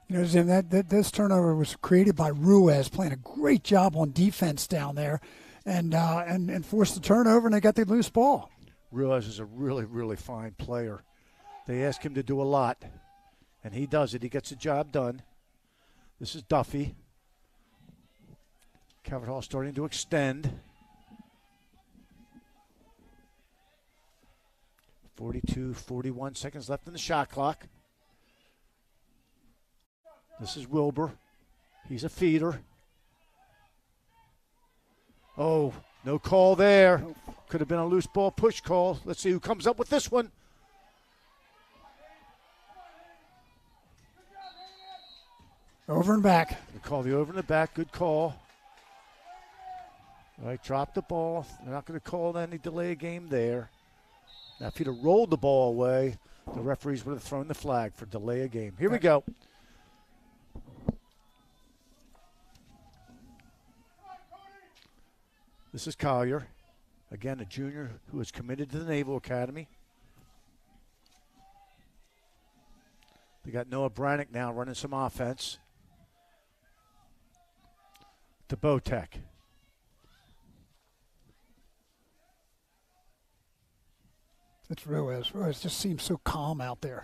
You know, Zim, this turnover was created by Ruiz playing a great job on defense down there, and forced the turnover, and they got the loose ball. Ruiz is a really, really fine player. They ask him to do a lot, and he does it. He gets the job done. This is Duffy. Calvert Hall starting to extend. 41 seconds left in the shot clock. This is Wilbur. He's a feeder. Oh, no call there. Could have been a loose ball push call. Let's see who comes up with this one. Over and back. They call the over and the back. Good call. All right, drop the ball. They're not going to call any delay of game there. Now, if he'd have rolled the ball away, the referees would have thrown the flag for delay of game. Here we go. This is Collier, again a junior who is committed to the Naval Academy. They got Noah Brannick now running some offense. To Botek. It's Ruiz. Ruiz just seems so calm out there.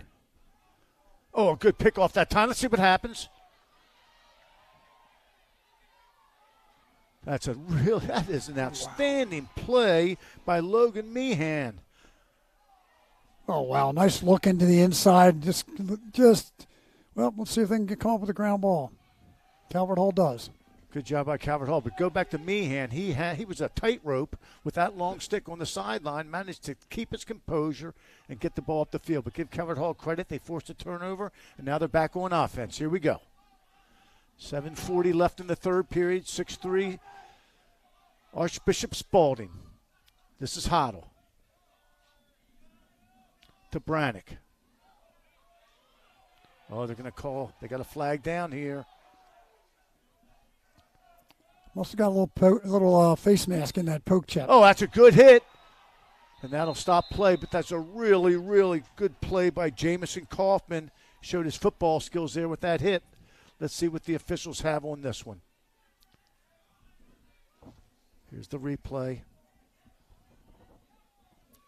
Oh, a good pick off that time. Let's see what happens. That is an outstanding play by Logan Meehan. Oh, wow. Nice look into the inside. Well, let's see if they can come up with a ground ball. Calvert Hall does. Good job by Calvert Hall. But go back to Meehan. He was a tightrope with that long stick on the sideline, managed to keep his composure and get the ball up the field. But give Calvert Hall credit. They forced a turnover, and now they're back on offense. Here we go. 7:40 left in the third period. 6-3 Archbishop Spaulding. This is Hoddle. To Brannick. Oh, they're going to call. They got a flag down here. Must have got a little face mask in that poke check. Oh, that's a good hit. And that'll stop play, but that's a really, really good play by Jamison Kaufman. Showed his football skills there with that hit. Let's see what the officials have on this one. Here's the replay.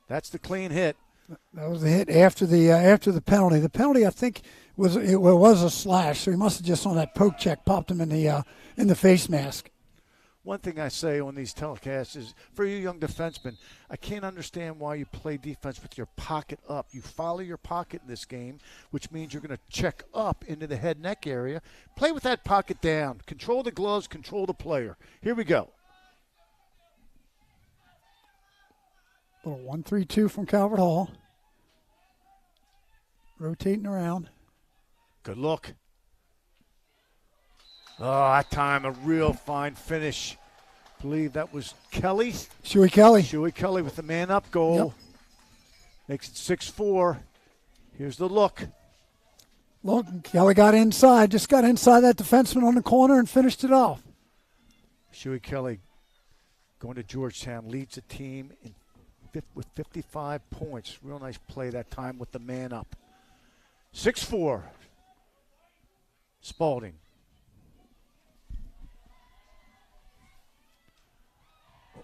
That's the clean hit. That was the hit after the penalty. The penalty, I think, was a slash, so he must have just on that poke check popped him in the face mask. one thing I say on these telecasts is, for you young defensemen, I can't understand why you play defense with your pocket up. You follow your pocket in this game, which means you're going to check up into the head neck area. Play with that pocket down. Control the gloves, control the player. Here we go. Little 1-3-2 from Calvert Hall. Rotating around. Good look. Oh, that time a real fine finish. I believe that was Kelly. Shuey Kelly. Shuey Kelly with the man-up goal. Yep. Makes it 6-4. Here's the look. Look, Kelly got inside. Just got inside that defenseman on the corner and finished it off. Shuey Kelly going to Georgetown, leads the team with 55 points. Real nice play that time with the man-up. 6-4. Spaulding.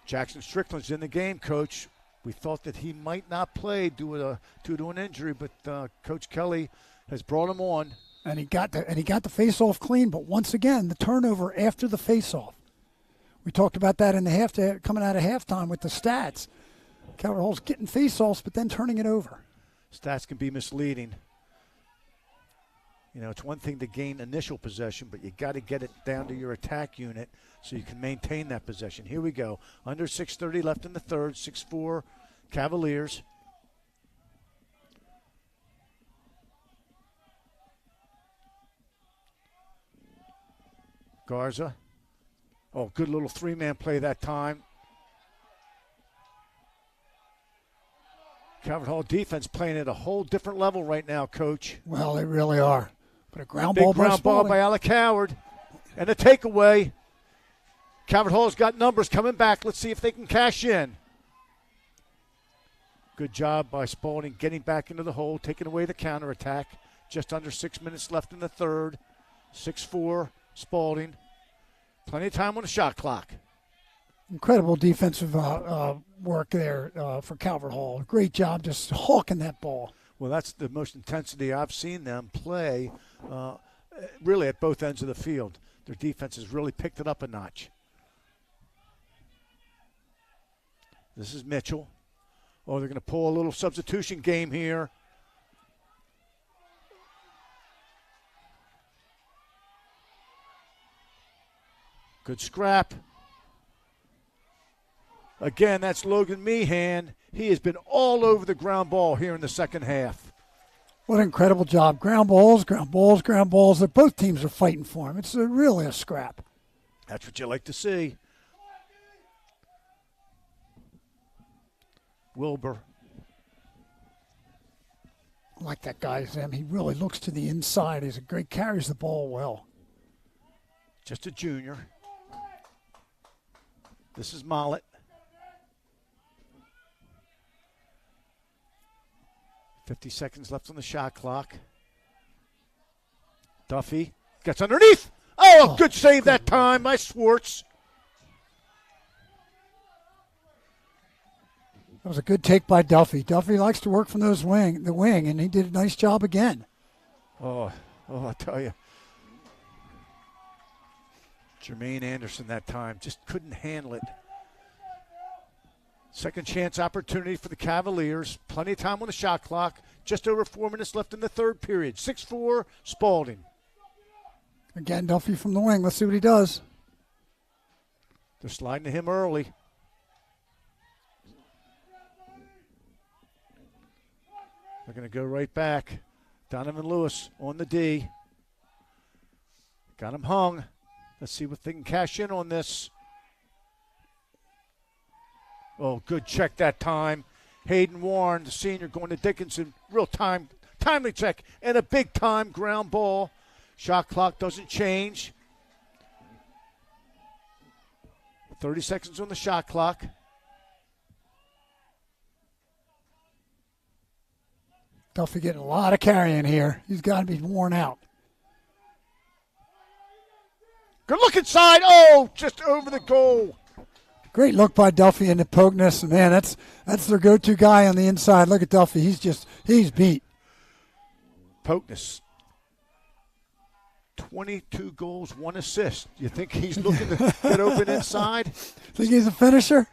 Jackson Strickland's in the game, Coach. We thought that he might not play due to an injury, but Coach Kelly has brought him on. And he got the face-off clean, but once again, the turnover after the face-off. We talked about that in the coming out of halftime with the stats. Calvert Hall's getting face-offs, but then turning it over. Stats can be misleading. You know, it's one thing to gain initial possession, but you got to get it down to your attack unit so you can maintain that possession. Here we go. Under 6:30 left in the third. 6-4 Cavaliers. Garza. Oh, good little three-man play that time. Calvert Hall defense playing at a whole different level right now, Coach. Well, they really are. But a ground Big ball by ground ball by Alec Howard. And a takeaway. Calvert Hall's got numbers coming back. Let's see if they can cash in. Good job by Spaulding getting back into the hole, taking away the counterattack. Just under 6 minutes left in the third. 6-4 Spaulding. Plenty of time on the shot clock. Incredible defensive work there for Calvert Hall. Great job just hawking that ball. Well, that's the most intensity I've seen them play really at both ends of the field. Their defense has really picked it up a notch. This is Mitchell. Oh, they're going to pull a little substitution game here. Good scrap. Again, that's Logan Meehan. He has been all over the ground ball here in the second half. What an incredible job. Ground balls, ground balls, ground balls. Both teams are fighting for him. It's really a scrap. That's what you like to see. Wilbur. I like that guy, Sam. He really looks to the inside. He's a great, carries the ball well. Just a junior. This is Mollett. 50 seconds left on the shot clock. Duffy gets underneath. Oh, good save that time by Swartz. That was a good take by Duffy. Duffy likes to work from the wing, and he did a nice job again. Oh, I tell you. Jermaine Anderson that time just couldn't handle it. Second chance opportunity for the Cavaliers. Plenty of time on the shot clock. Just over 4 minutes left in the third period. 6-4 Spaulding. Again, Duffy from the wing. Let's see what he does. They're sliding to him early. They're going to go right back. Donovan Lewis on the D. Got him hung. Let's see what they can cash in on this. Oh, good check that time. Hayden Warren, the senior, going to Dickinson. Real timely check, and a big-time ground ball. Shot clock doesn't change. 30 seconds on the shot clock. Duffy getting a lot of carrying here. He's got to be worn out. Good look inside. Oh, just over the goal. Great look by Duffy and the Pogness. Man, that's their go-to guy on the inside. Look at Duffy. He's beat. Pogness. 22 goals, 1 assist. You think he's looking to get open inside? Think he's a finisher?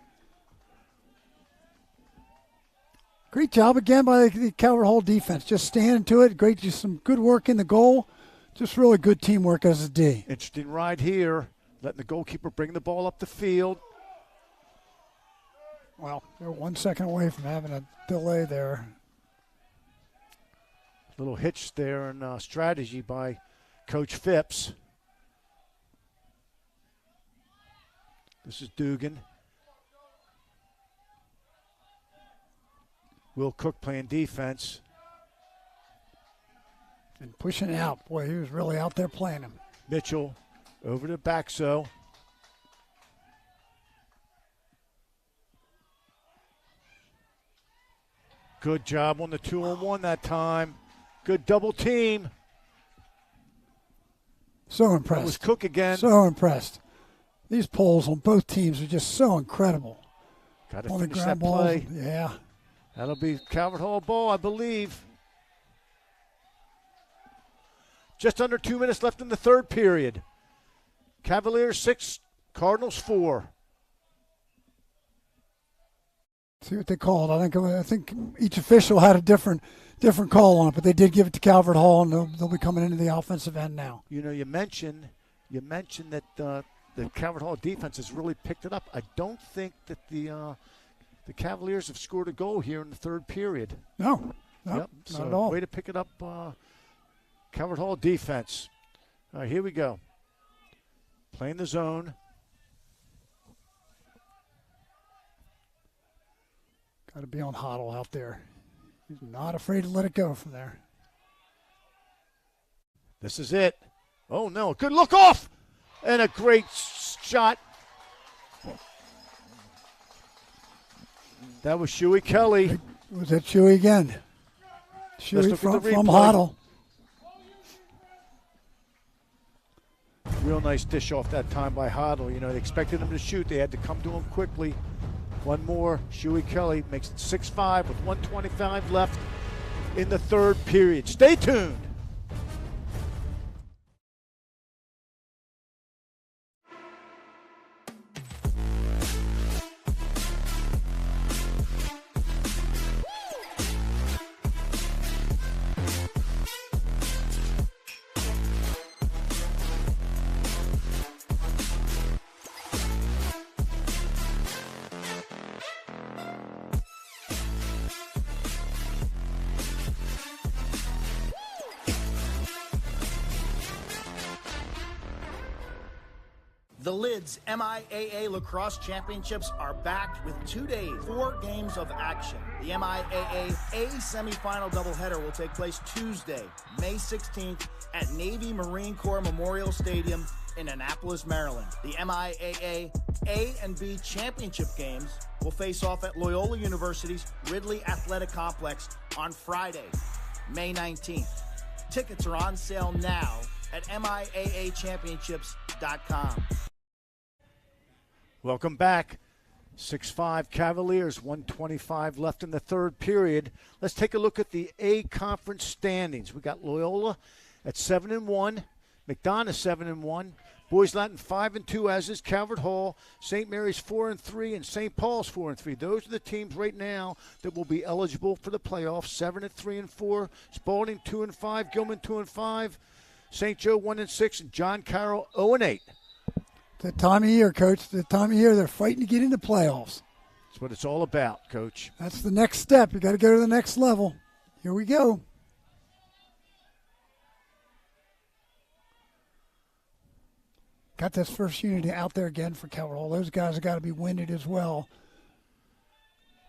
Great job again by the Calvert Hall defense. Just standing to it. Great, just some good work in the goal. Just really good teamwork as a D. Interesting ride here. Letting the goalkeeper bring the ball up the field. Well, they're 1 second away from having a delay there. Little hitch there in strategy by Coach Phipps. This is Dugan. Will Cook playing defense. And pushing out. Boy, he was really out there playing him. Mitchell over to Baxo. Good job on the 2-on-1 that time. Good double team. So impressed. That was Cook again. So impressed. These polls on both teams are just so incredible. Got to on the finish ground that play. balls. Yeah. That'll be Calvert Hall ball, I believe. Just under 2 minutes left in the third period. Cavaliers 6, Cardinals 4. See what they called. I think each official had a different call on it, but they did give it to Calvert Hall, and they'll be coming into the offensive end now. You know, you mentioned that the Calvert Hall defense has really picked it up. I don't think that the Cavaliers have scored a goal here in the third period. No, not at all. Way to pick it up, Calvert Hall defense. All right, here we go. Playing the zone. Got to be on Hoddle out there. He's not afraid to let it go from there. This is it. Oh, no. Good look off. And a great shot. That was Shuey Kelly. Was that Shuey again? Shuey from Hoddle. Real nice dish off that time by Hoddle. You know, they expected him to shoot. They had to come to him quickly. One more. Shuey Kelly makes it 6-5 with 1:25 left in the third period. Stay tuned. The Lids MIAA Lacrosse Championships are back with 2 days, 4 games of action. The MIAA A semifinal doubleheader will take place Tuesday, May 16th at Navy Marine Corps Memorial Stadium in Annapolis, Maryland. The MIAA A and B championship games will face off at Loyola University's Ridley Athletic Complex on Friday, May 19th. Tickets are on sale now at MIAAchampionships.com. Welcome back. 6-5 Cavaliers, 1:25 left in the third period. Let's take a look at the A conference standings. We got Loyola at 7-1, McDonough 7-1, Boys Latin 5-2, as is Calvert Hall, St. Mary's 4-3, and St. Paul's 4-3. Those are the teams right now that will be eligible for the playoffs. 7-3-4, Spalding 2-5, Gilman 2-5, St. Joe 1-6, and John Carroll 0-8. The time of year, Coach. The time of year they're fighting to get into playoffs. That's what it's all about, Coach. That's the next step. You got to go to the next level. Here we go. Got this first unit out there again for Calvert Hall. Those guys have got to be winded as well.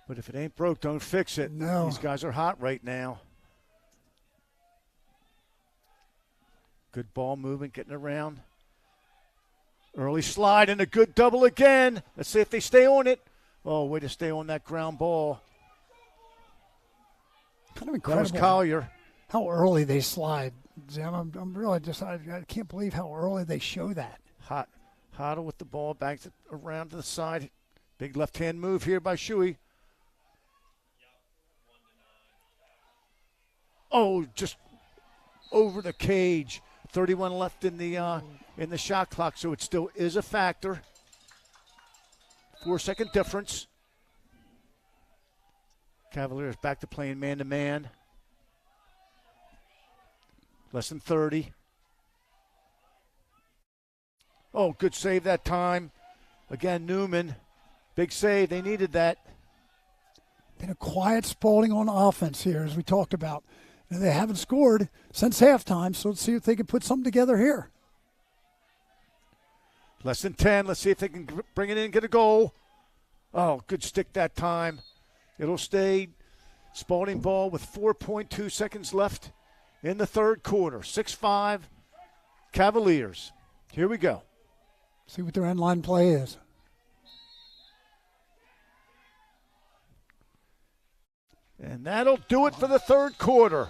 But if it ain't broke, don't fix it. No. These guys are hot right now. Good ball movement, getting around. Early slide and a good double again. Let's see if they stay on it. Oh, way to stay on that ground ball. Kind of incredible. That was Collier. How early they slide. I'm really just, I can't believe how early they show that. Hoddle with the ball, banks it around to the side. Big left-hand move here by Shuey. Oh, just over the cage. 31 left in the shot clock, so it still is a factor. 4-second difference. Cavaliers back to playing man-to-man. Less than 30. Oh, good save that time. Again, Newman. Big save. They needed that. Been a quiet Spaulding on offense here, as we talked about. And they haven't scored since halftime, so let's see if they can put something together here. Less than 10. Let's see if they can bring it in and get a goal. Oh, good stick that time. It'll stay Spaulding ball with 4.2 seconds left in the third quarter. 6-5 Cavaliers. Here we go. See what their end line play is. And that'll do it for the third quarter.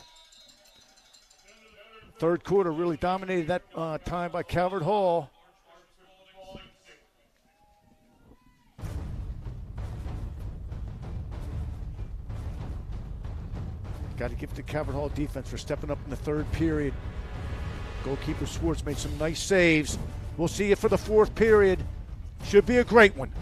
Third quarter really dominated that time by Calvert Hall. Got to give it to Calvert Hall defense for stepping up in the third period. Goalkeeper Swartz made some nice saves. We'll see you for the fourth period. Should be a great one.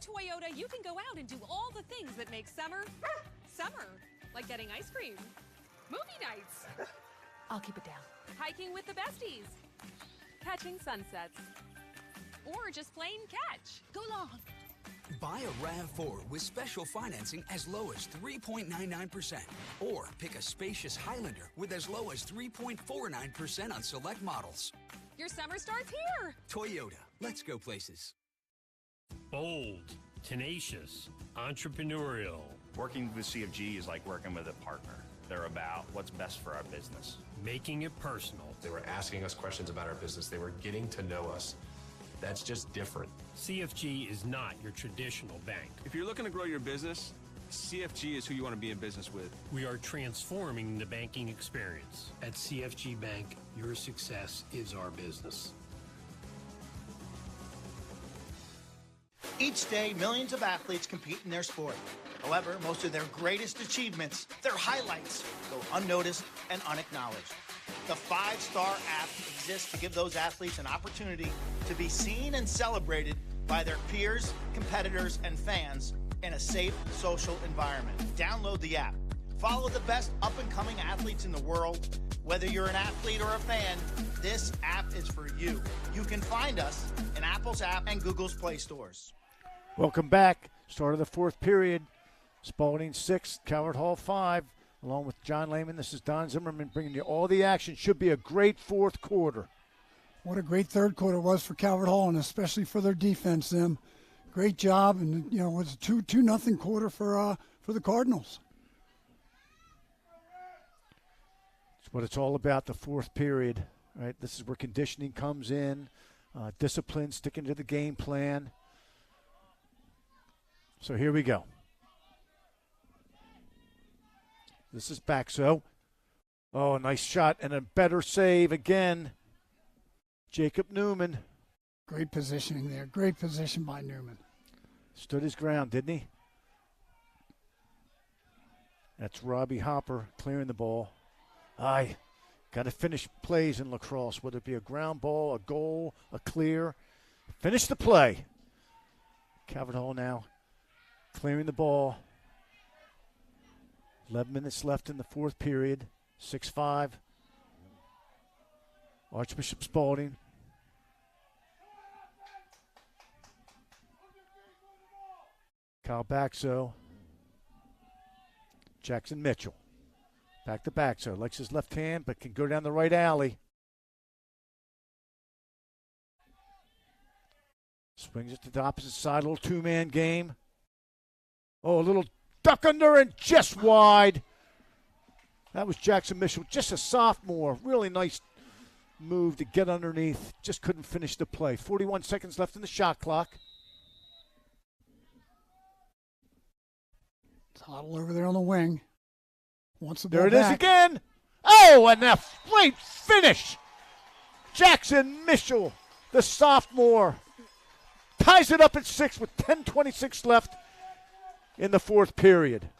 Toyota, you can go out and do all the things that make summer, like getting ice cream, movie nights. I'll keep it down. Hiking with the besties, catching sunsets, or just plain catch. Go long. Buy a RAV4 with special financing as low as 3.99%. Or pick a spacious Highlander with as low as 3.49% on select models. Your summer starts here. Toyota, let's go places. Bold, tenacious, entrepreneurial. Working with CFG is like working with a partner. They're about what's best for our business. Making it personal. They were asking us questions about our business. They were getting to know us. That's just different. CFG is not your traditional bank. If you're looking to grow your business, CFG is who you want to be in business with. We are transforming the banking experience. At CFG Bank, your success is our business. Each day, millions of athletes compete in their sport. However, most of their greatest achievements, their highlights, go unnoticed and unacknowledged. The Fivestar app exists to give those athletes an opportunity to be seen and celebrated by their peers, competitors, and fans in a safe social environment. Download the app. Follow the best up-and-coming athletes in the world. Whether you're an athlete or a fan, this app is for you. You can find us in Apple's app and Google's Play stores. Welcome back. Start of the fourth period. Spaulding 6, Calvert Hall 5. Along with John Lehman, this is Don Zimmerman bringing you all the action. Should be a great fourth quarter. What a great third quarter was for Calvert Hall, and especially for their defense. Great job, and it was a 2-0 quarter for the Cardinals. It's what it's all about. The fourth period, right? This is where conditioning comes in, discipline, sticking to the game plan. So here we go. This is Baxo. Oh, a nice shot and a better save again. Jacob Newman. Great positioning there. Great position by Newman. Stood his ground, didn't he? That's Robbie Hopper clearing the ball. Got to finish plays in lacrosse, whether it be a ground ball, a goal, a clear. Finish the play. Calvert Hall now clearing the ball. 11 minutes left in the fourth period. 6-5. Archbishop Spaulding. Kyle Baxo. Jackson Mitchell. Back to Baxo. Likes his left hand, but can go down the right alley. Swings it to the opposite side. A little two-man game. Oh, a little duck under and just wide. That was Jackson Mitchell, just a sophomore. Really nice move to get underneath. Just couldn't finish the play. 41 seconds left in the shot clock. Hoddle over there on the wing. Wants the ball There it back. is again. Oh, and a great finish. Jackson Mitchell, the sophomore, ties it up at 6 with 10:26 left in the fourth period.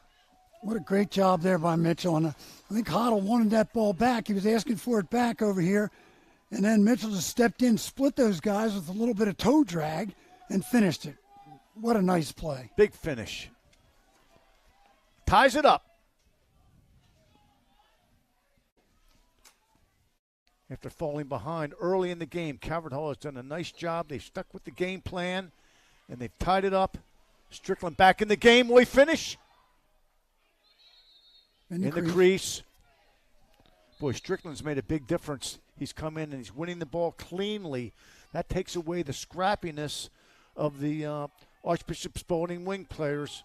What a great job there by Mitchell. And I think Hoddle wanted that ball back. He was asking for it back over here. And then Mitchell just stepped in, split those guys with a little bit of toe drag, and finished it. What a nice play. Big finish. Ties it up. After falling behind early in the game, Calvert Hall has done a nice job. They've stuck with the game plan, and they've tied it up. Strickland back in the game. Will he finish? In the crease. Boy, Strickland's made a big difference. He's come in and he's winning the ball cleanly. That takes away the scrappiness of the Archbishop Spaulding wing players.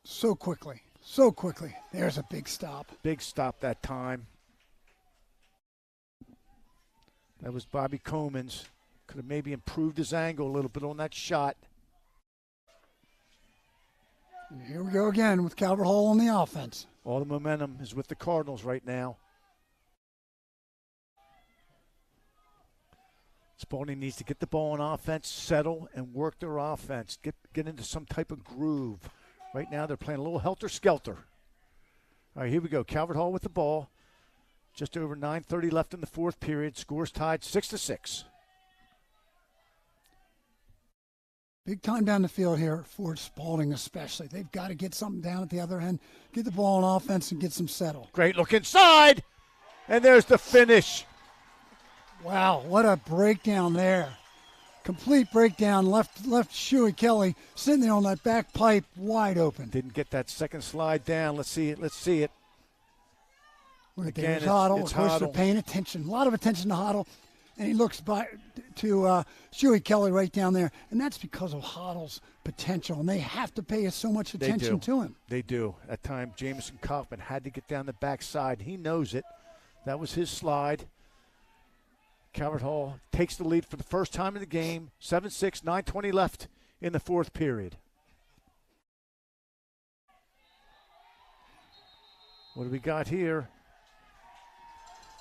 So quickly. So quickly. There's a big stop. Big stop that time. That was Bobby Comans. Could have maybe improved his angle a little bit on that shot. And here we go again with Calvert Hall on the offense. All the momentum is with the Cardinals right now. Spalding needs to get the ball on offense, settle, and work their offense. Get into some type of groove. Right now they're playing a little helter-skelter. All right, here we go. Calvert Hall with the ball. Just over 9:30 left in the fourth period. Scores tied 6-6. Big time down the field here for Spaulding especially. They've got to get something down at the other end, get the ball on offense, and get some settle. Great look inside, and there's the finish. Wow, what a breakdown there. Complete breakdown. Left Shuey Kelly sitting there on that back pipe wide open. Didn't get that second slide down. Let's see it. Look at Again, there's Hoddle. it's Of course, they're Hoddle. paying attention. A lot of attention to Hoddle. And he looks to Shuey Kelly right down there. And that's because of Hoddle's potential. And they have to pay so much attention to him. They do. At time, Jamison Kaufman had to get down the backside. He knows it. That was his slide. Calvert Hall takes the lead for the first time in the game. 7-6, 9:20 left in the fourth period. What do we got here?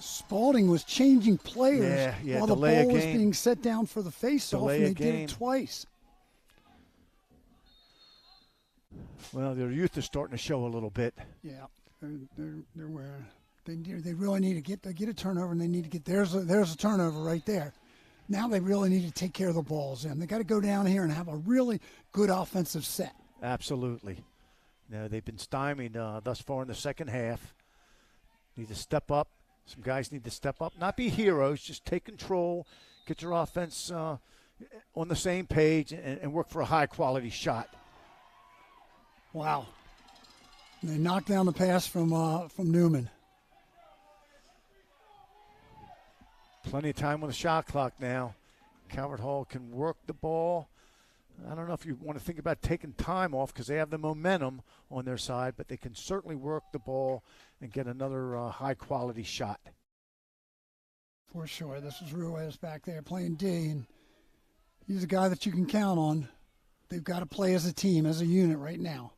Spaulding was changing players while the delay ball a was game. being set down for the face-off, and they did it twice. Well, their youth is starting to show a little bit. Yeah, they're wearing. They really need to get a turnover, and they need to get there's a turnover right there. Now they really need to take care of the balls, and they got to go down here and have a really good offensive set. Absolutely. No, they've been stymied thus far in the second half. Need to step up. Some guys need to step up, not be heroes, just take control, get your offense on the same page, and work for a high-quality shot. Wow. And they knocked down the pass from Newman. Plenty of time on the shot clock now. Calvert Hall can work the ball. I don't know if you want to think about taking time off because they have the momentum on their side, but they can certainly work the ball and get another high-quality shot. For sure. This is Ruiz back there playing D, and he's a guy that you can count on. They've got to play as a team, as a unit right now.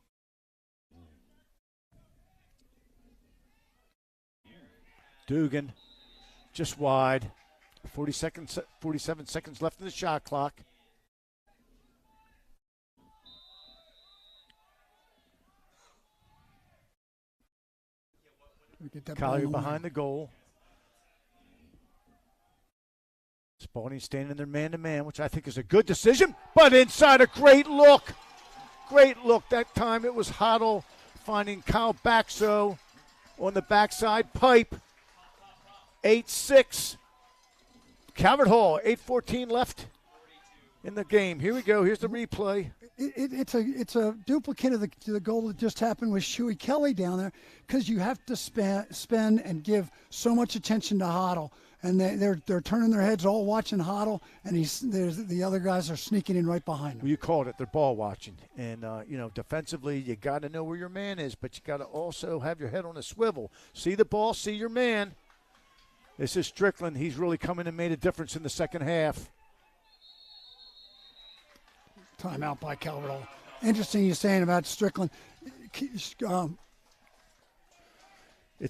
Dugan just wide. 47 seconds left in the shot clock. Collier behind the goal. Spalding staying in their man-to-man, which I think is a good decision, but inside a great look. Great look. That time it was Hoddle finding Kyle Baxo on the backside pipe. 8-6. Calvert Hall, 8:14 left in the game. Here we go. Here's the replay. It's a duplicate of the goal that just happened with Shuey Kelly down there, because you have to spend and give so much attention to Hoddle. and they're turning their heads, all watching Hoddle, and the other guys are sneaking in right behind him. Well, you called it. They're ball watching, and defensively, you got to know where your man is, but you got to also have your head on a swivel. See the ball, see your man. This is Strickland. He's really come in and made a difference in the second half. Timeout by Calvert. Interesting you're saying about Strickland. It's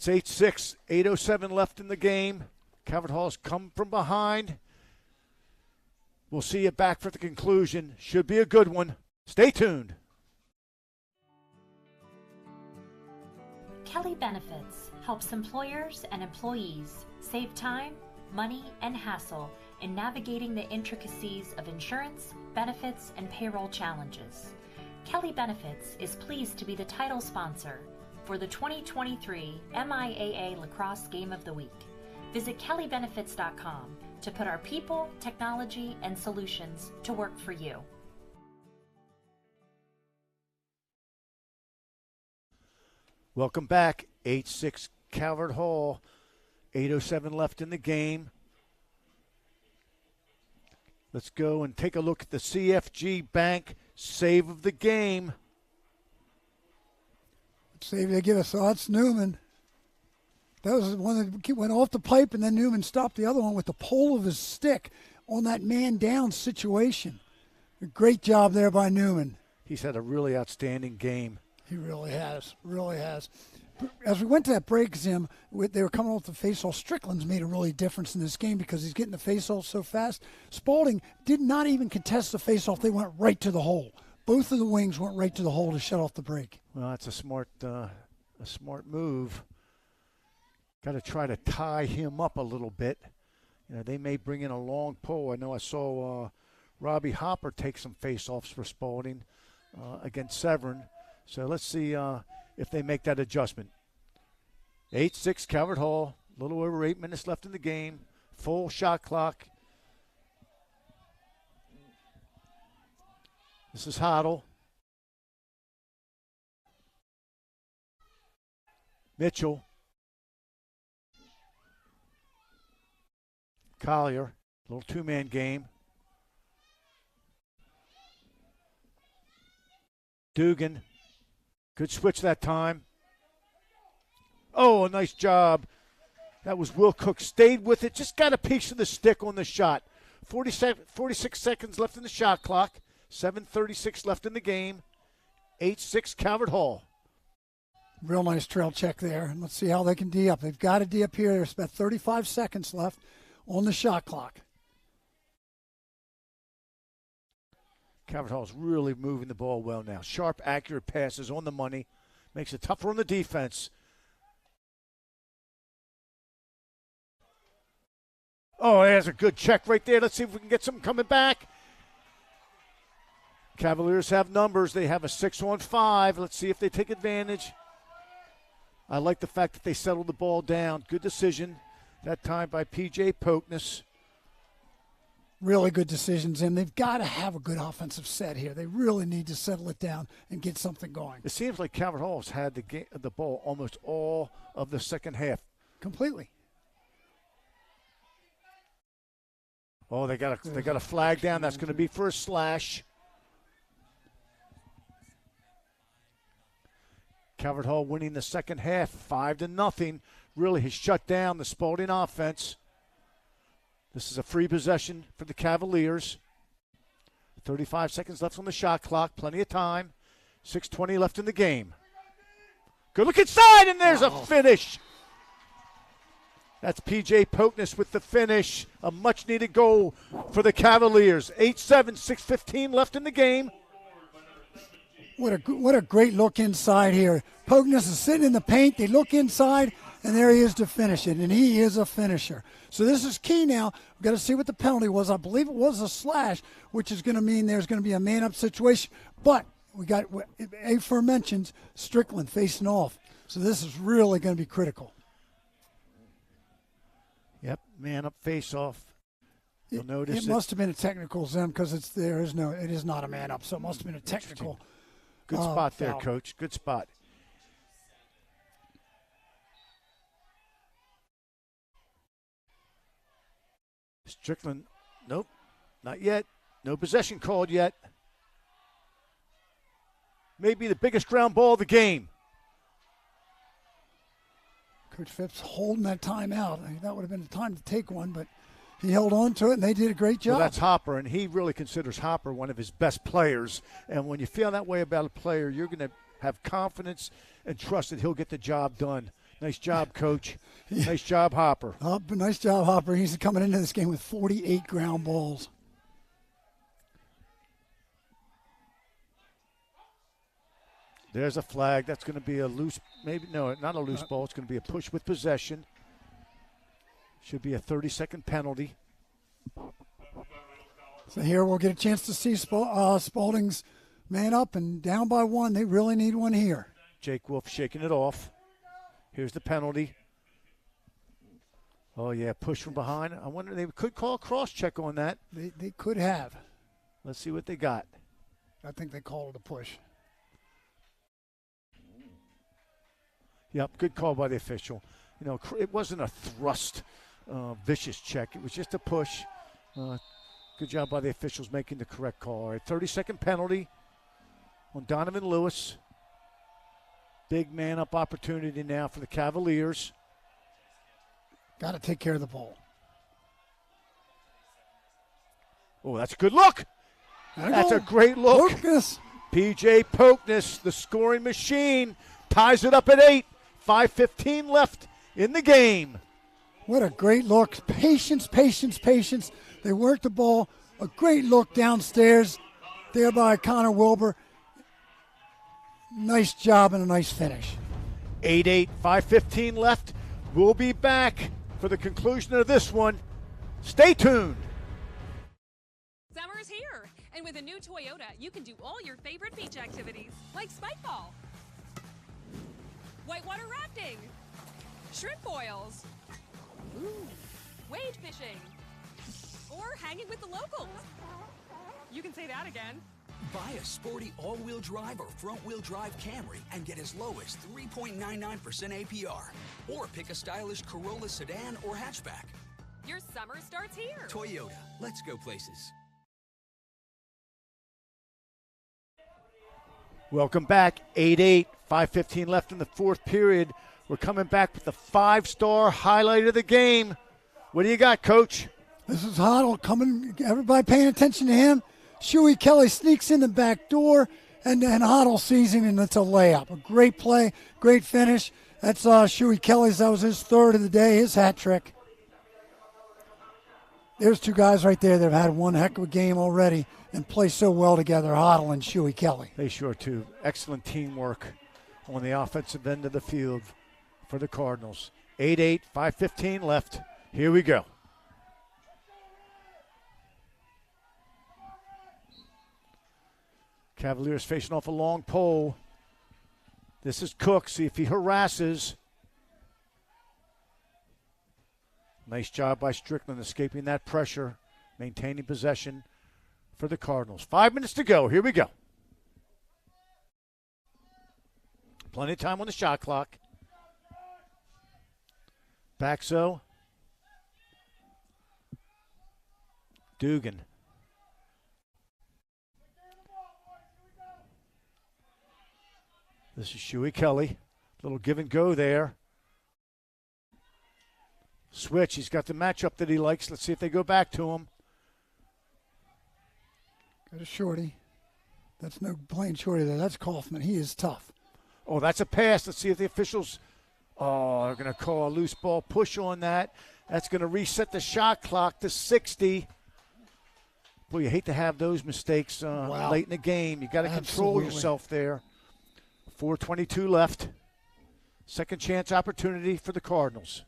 8-6, 8:07 left in the game. Calvert Hall's come from behind. We'll see you back for the conclusion. Should be a good one. Stay tuned. Kelly Benefits helps employers and employees save time, money, and hassle in navigating the intricacies of insurance, benefits, and payroll challenges. Kelly Benefits is pleased to be the title sponsor for the 2023 MIAA Lacrosse Game of the Week. Visit kellybenefits.com to put our people, technology, and solutions to work for you. Welcome back. 8-6 Calvert Hall. 8:07 left in the game. Let's go and take a look at the CFG Bank save of the game. Save they give us. Oh, that's Newman. That was the one that went off the pipe, and then Newman stopped the other one with the pole of his stick on that man down situation. A great job there by Newman. He's had a really outstanding game. He really has. Really has. As we went to that break, Zim, they were coming off the faceoff. Strickland's made a really difference in this game because he's getting the faceoff so fast. Spaulding did not even contest the faceoff. They went right to the hole. Both of the wings went right to the hole to shut off the break. Well, that's a smart move. Got to try to tie him up a little bit. They may bring in a long pole. I know I saw Robbie Hopper take some faceoffs for Spaulding against Severn. So let's see if they make that adjustment. 8-6 Calvert Hall. A little over 8 minutes left in the game. Full shot clock. This is Hoddle. Mitchell. Collier. Little two-man game. Dugan. Good switch that time. Oh, a nice job. That was Will Cook. Stayed with it. Just got a piece of the stick on the shot. 46 seconds left in the shot clock. 7:36 left in the game. 8-6 Calvert Hall. Real nice trail check there. And let's see how they can D up. They've got to D up here. There's about 35 seconds left on the shot clock. Calvert Hall's really moving the ball well now. Sharp, accurate passes on the money. Makes it tougher on the defense. Oh, there's a good check right there. Let's see if we can get something coming back. Cavaliers have numbers. They have a 6-on-5. Let's see if they take advantage. I like the fact that they settled the ball down. Good decision that time by P.J. Pokness. Really good decisions, and they've got to have a good offensive set here. They really need to settle it down and get something going. It seems like Calvert Hall has had the ball almost all of the second half. Completely. Oh, they got a flag down. That's going to be for a slash. Calvert Hall winning the second half, 5-0. Really has shut down the Spalding offense. This is a free possession for the Cavaliers. 35 seconds left on the shot clock. Plenty of time. 6:20 left in the game. Good look inside, and there's a finish. That's P.J. Pokness with the finish. A much-needed goal for the Cavaliers. 8-7, 6:15 left in the game. What a great look inside here. Pokness is sitting in the paint. They look inside, and there he is to finish it, and he is a finisher. So this is key now. We've got to see what the penalty was. I believe it was a slash, which is going to mean there's going to be a man-up situation. But we got, aforementioned, Strickland facing off. So this is really going to be critical. Yep, man-up face-off. You'll notice it must have been a technical, Zim, because it is not a man-up, so it must have been a technical. Good spot there, foul. Coach. Good spot. Strickland, nope, not yet. No possession called yet. Maybe the biggest ground ball of the game. Coach Phipps holding that timeout. I mean, that would have been the time to take one, but he held on to it, and they did a great job. Well, that's Hopper, and he really considers Hopper one of his best players. And when you feel that way about a player, you're going to have confidence and trust that he'll get the job done. Nice job, Coach. Yeah. Nice job, Hopper. Nice job, Hopper. He's coming into this game with 48 ground balls. There's a flag. That's going to be a loose, maybe, no, not a loose ball. It's going to be a push with possession. Should be a 30-second penalty. So here we'll get a chance to see Spaulding's man up and down by one. They really need one here. Jake Wolf shaking it off. Here's the penalty. Oh, yeah, push from behind. I wonder, they could call a cross-check on that. They could have. Let's see what they got. I think they called it a push. Yep, good call by the official. You know, it wasn't a thrust, vicious check. It was just a push. Good job by the officials making the correct call. All right, 30-second penalty on Donovan Lewis. Big man-up opportunity now for the Cavaliers. Got to take care of the ball. Oh, that's a good look. That's a great look. Pokness. P.J. Pokness, the scoring machine, ties it up at 8. 5:15 left in the game. What a great look. Patience, patience, patience. They worked the ball. A great look downstairs there by Connor Wilbur. Nice job and a nice finish. 8-8, 5:15 left. We'll be back for the conclusion of this one. Stay tuned. Summer's here, and with a new Toyota, you can do all your favorite beach activities, like spike ball, whitewater rafting, shrimp boils, wade fishing, or hanging with the locals. You can say that again. Buy a sporty all-wheel drive or front-wheel drive Camry and get as low as 3.99% APR. Or pick a stylish Corolla sedan or hatchback. Your summer starts here. Toyota, let's go places. Welcome back. 8-8, 5:15 left in the fourth period. We're coming back with the five-star highlight of the game. What do you got, Coach? This is Hoddle coming. Everybody paying attention to him. Shuey Kelly sneaks in the back door, and then Hoddle sees him, and it's a layup. A great play, great finish. That's Shuey Kelly's. That was his third of the day, his hat trick. There's two guys right there that have had one heck of a game already and play so well together, Hoddle and Shuey Kelly. They sure do. Excellent teamwork on the offensive end of the field for the Cardinals. 8-8, 5:15 left. Here we go. Cavaliers facing off a long pole. This is Cook. See if he harasses. Nice job by Strickland escaping that pressure, maintaining possession for the Cardinals. 5 minutes to go. Here we go. Plenty of time on the shot clock. Baxo. Dugan. This is Shuey Kelly. Little give and go there. Switch. He's got the matchup that he likes. Let's see if they go back to him. Got a shorty. That's no plain shorty there. That's Kaufman. He is tough. Oh, that's a pass. Let's see if the officials are going to call a loose ball push on that. That's going to reset the shot clock to 60. Boy, you hate to have those mistakes late in the game. You got to control yourself there. 4:22 left. Second chance opportunity for the Cardinals.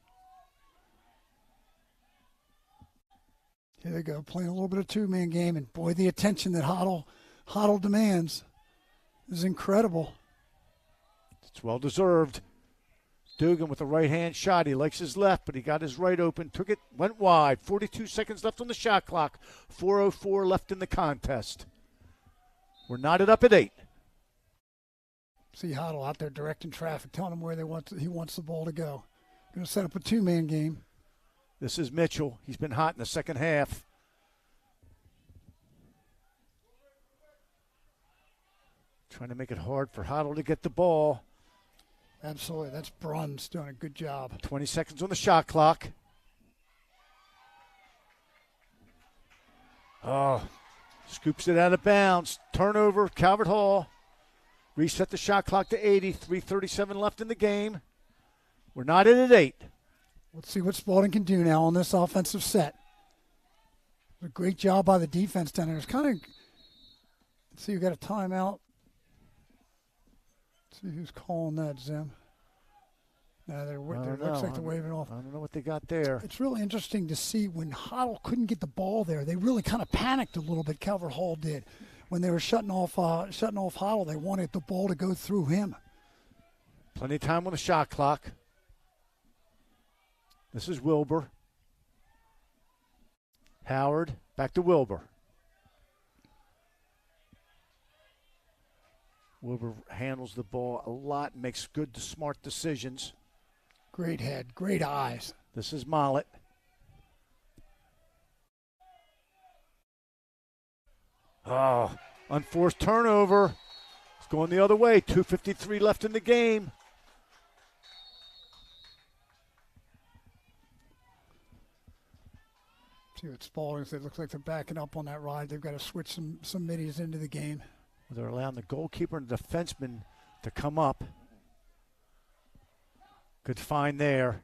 Here they go, playing a little bit of two-man game, and boy, the attention that Hoddle demands is incredible. It's well-deserved. Dugan with a right-hand shot. He likes his left, but he got his right open, took it, went wide. 42 seconds left on the shot clock. 4:04 left in the contest. We're knotted up at 8. See Hoddle out there directing traffic, telling him where he wants the ball to go. Going to set up a two-man game. This is Mitchell. He's been hot in the second half. Trying to make it hard for Hoddle to get the ball. Absolutely. That's Bruns doing a good job. 20 seconds on the shot clock. Oh, scoops it out of bounds. Turnover, Calvert Hall. Reset the shot clock to 80. 3:37 left in the game. We're not in at 8. Let's see what Spaulding can do now on this offensive set. A great job by the defense down there. It's kind of, let's see, we got a timeout. Let's see who's calling that, Zim. No, it looks like they're waving off. I don't know what they got there. It's really interesting to see when Hoddle couldn't get the ball there. They really kind of panicked a little bit, Calvert Hall did. When they were shutting off Hoddle, they wanted the ball to go through him. Plenty of time on the shot clock. This is Wilbur. Howard, back to Wilbur. Wilbur handles the ball a lot, makes good, smart decisions. Great head, great eyes. This is Mollett. Oh, unforced turnover. It's going the other way. 2:53 left in the game. See what Spaulding said. It looks like they're backing up on that ride. They've got to switch some middies into the game. They're allowing the goalkeeper and the defenseman to come up. Good find there.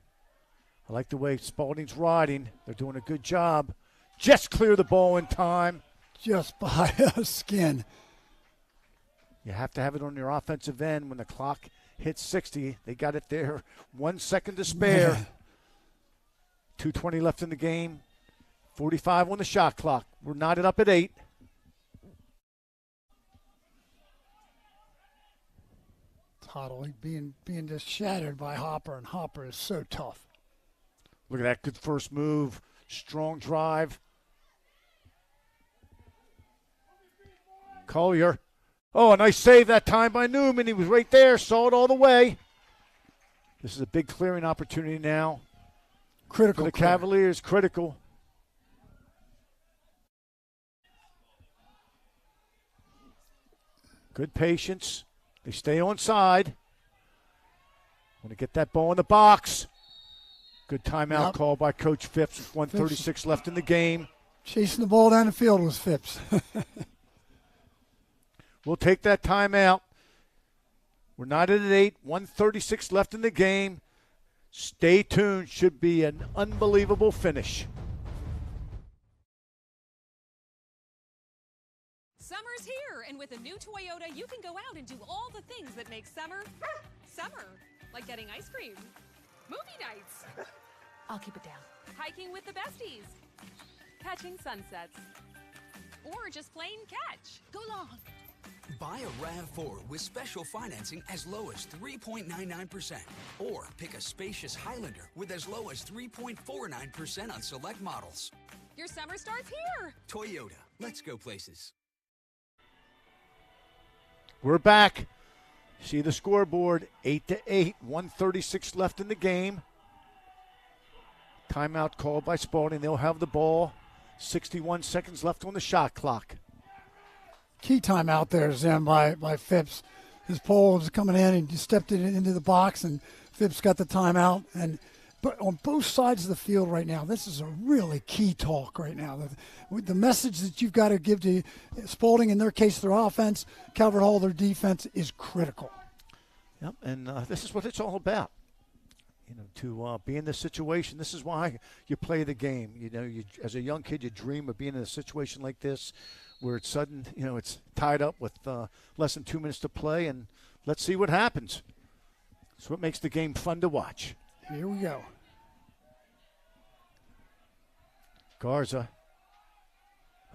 I like the way Spaulding's riding. They're doing a good job. Just clear the ball in time. Just by a skin. You have to have it on your offensive end when the clock hits 60. They got it there. 1 second to spare. Yeah. 2:20 left in the game. 45 on the shot clock. We're knotted up at 8. Hoddle being just shattered by Hopper, and Hopper is so tough. Look at that good first move. Strong drive. Collier. Oh, a nice save that time by Newman. He was right there, saw it all the way. This is a big clearing opportunity now. Critical. For the Cavaliers, critical. Good patience. They stay on side. Want to get that ball in the box. Good timeout call by Coach Phipps with 1:36 left in the game. Chasing the ball down the field was Phipps. We'll take that timeout. We're not at 8. 1:36 left in the game. Stay tuned. Should be an unbelievable finish. Summer's here, and with a new Toyota, you can go out and do all the things that make summer, summer. Like getting ice cream, movie nights. I'll keep it down. Hiking with the besties, catching sunsets, or just plain catch. Go long. Buy a RAV4 with special financing as low as 3.99%. Or pick a spacious Highlander with as low as 3.49% on select models. Your summer starts here. Toyota, let's go places. We're back. See the scoreboard, 8-8, 1:36 left in the game. Timeout called by Spaulding. They'll have the ball. 61 seconds left on the shot clock. Key timeout there, Zim, by Phipps. His pole was coming in and he stepped it into the box, and Phipps got the timeout. But on both sides of the field right now, this is a really key talk right now. The message that you've got to give to Spaulding, in their case, their offense, Calvert Hall, their defense, is critical. Yep, and this is what it's all about. You know, to be in this situation. This is why you play the game. You know, as a young kid, you dream of being in a situation like this, where it's sudden. You know, it's tied up with less than 2 minutes to play, and let's see what happens. It's what makes the game fun to watch. Here we go. Garza.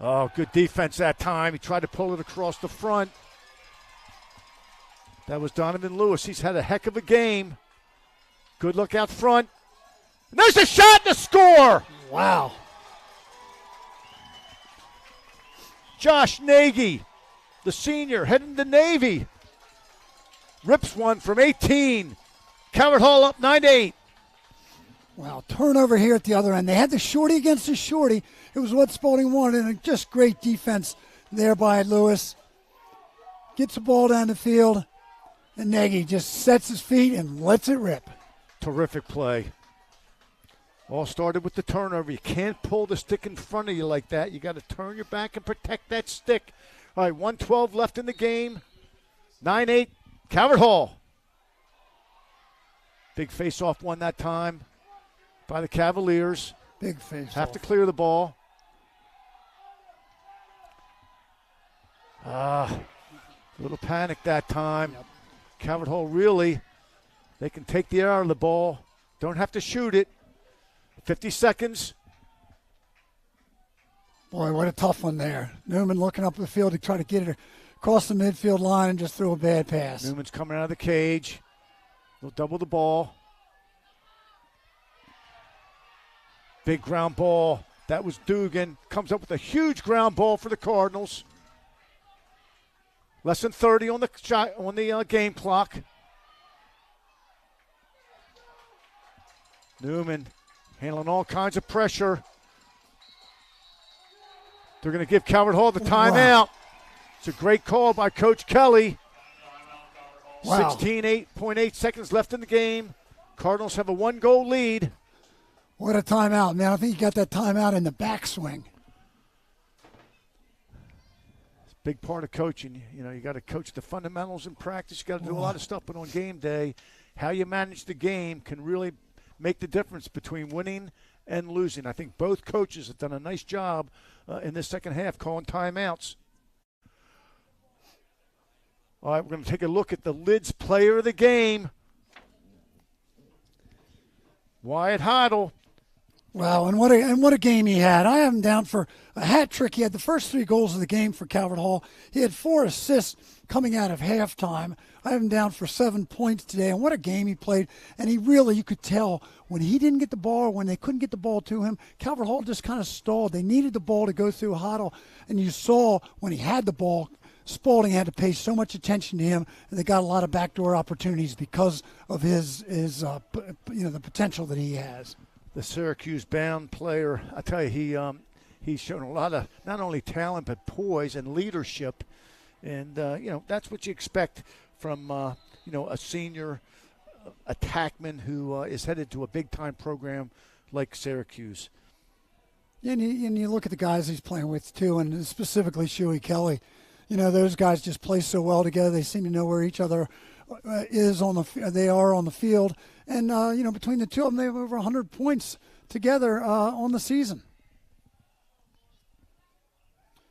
Oh, good defense that time. He tried to pull it across the front. That was Donovan Lewis. He's had a heck of a game. Good look out front. And there's a shot to score. Wow. Josh Nagy, the senior, heading to Navy. Rips one from 18. Calvert Hall up 9-8. Wow, turnover here at the other end. They had the shorty against the shorty. It was what Spaulding wanted, and just great defense there by Lewis. Gets the ball down the field, and Nagy just sets his feet and lets it rip. Terrific play. All started with the turnover. You can't pull the stick in front of you like that. You got to turn your back and protect that stick. All right, 1:12 left in the game. 9-8, Calvert Hall. Big face-off one that time by the Cavaliers. Big face-off. Have to clear the ball. A little panic that time. Yep. Calvert Hall really, they can take the air out of the ball. Don't have to shoot it. 50 seconds. Boy, what a tough one there. Newman looking up the field to try to get it across the midfield line and just threw a bad pass. Newman's coming out of the cage. They'll double the ball. Big ground ball. That was Dugan. Comes up with a huge ground ball for the Cardinals. Less than 30 on the game clock. Newman handling all kinds of pressure. They're going to give Calvert Hall the timeout. Wow. It's a great call by Coach Kelly. Wow. 16.8 seconds left in the game. Cardinals have a 1-goal lead. What a timeout, man. I think you got that timeout in the backswing. It's a big part of coaching. You know, you got to coach the fundamentals in practice. You got to do a lot of stuff, but on game day, how you manage the game can really make the difference between winning and losing. I think both coaches have done a nice job in this second half calling timeouts. All right, we're going to take a look at the Lids player of the game, Wyatt Heidel. Wow, and what a game he had. I have him down for a hat trick. He had the first 3 goals of the game for Calvert Hall. He had 4 assists coming out of halftime. I have him down for 7 points today, and what a game he played. And he really, you could tell, when he didn't get the ball, or when they couldn't get the ball to him, Calvert Hall just kind of stalled. They needed the ball to go through Heidel, and you saw when he had the ball, Spaulding had to pay so much attention to him, and they got a lot of backdoor opportunities because of his the potential that he has. The Syracuse-bound player, I tell you, he's shown a lot of not only talent but poise and leadership, and that's what you expect from a senior attackman who is headed to a big-time program like Syracuse. And you look at the guys he's playing with too, and specifically Shuey Kelly. You know, those guys just play so well together. They seem to know where each other is on the field. And, between the two of them, they have over 100 points together on the season.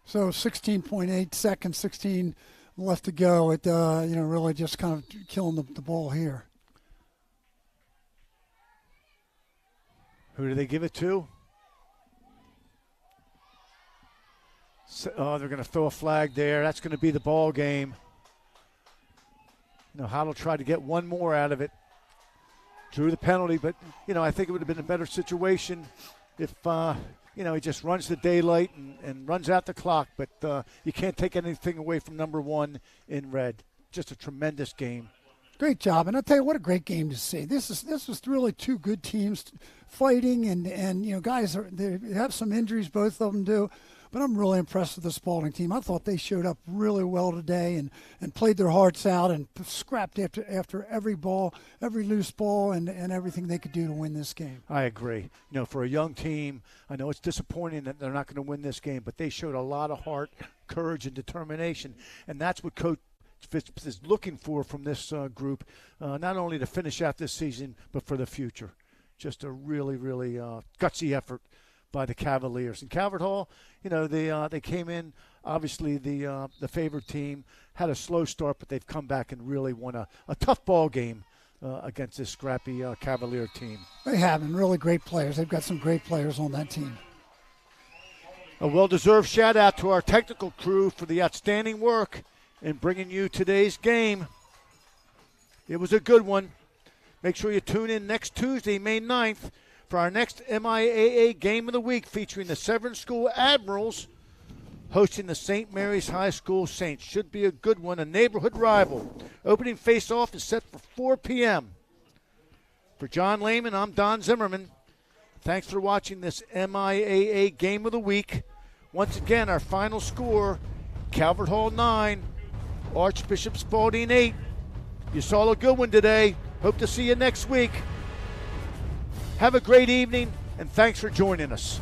So 16.8 seconds, 16 left to go. It, really just kind of killing the ball here. Who do they give it to? They're going to throw a flag there. That's going to be the ball game. Heidel tried to get one more out of it. Drew the penalty, but, I think it would have been a better situation if, he just runs the daylight and runs out the clock. But you can't take anything away from number 1 in red. Just a tremendous game. Great job. And I'll tell you, what a great game to see. This was really 2 good teams fighting, and guys, they have some injuries, both of them do. But I'm really impressed with the Spaulding team. I thought they showed up really well today and played their hearts out and scrapped after every ball, every loose ball, and everything they could do to win this game. I agree. For a young team, I know it's disappointing that they're not going to win this game, but they showed a lot of heart, courage, and determination. And that's what Coach Fitz is looking for from this group, not only to finish out this season, but for the future. Just a really, really gutsy effort by the Cavaliers. And Calvert Hall, they came in, obviously the favored team, had a slow start, but they've come back and really won a tough ball game against this scrappy Cavalier team. They have, and really great players. They've got some great players on that team. A well-deserved shout-out to our technical crew for the outstanding work in bringing you today's game. It was a good one. Make sure you tune in next Tuesday, May 9th, for our next MIAA Game of the Week, featuring the Severn School Admirals hosting the St. Mary's High School Saints. Should be a good one, a neighborhood rival. Opening face-off is set for 4 p.m. For John Lehman, I'm Don Zimmerman. Thanks for watching this MIAA Game of the Week. Once again, our final score, Calvert Hall 9, Archbishop Spaulding 8. You saw a good one today. Hope to see you next week. Have a great evening, and thanks for joining us.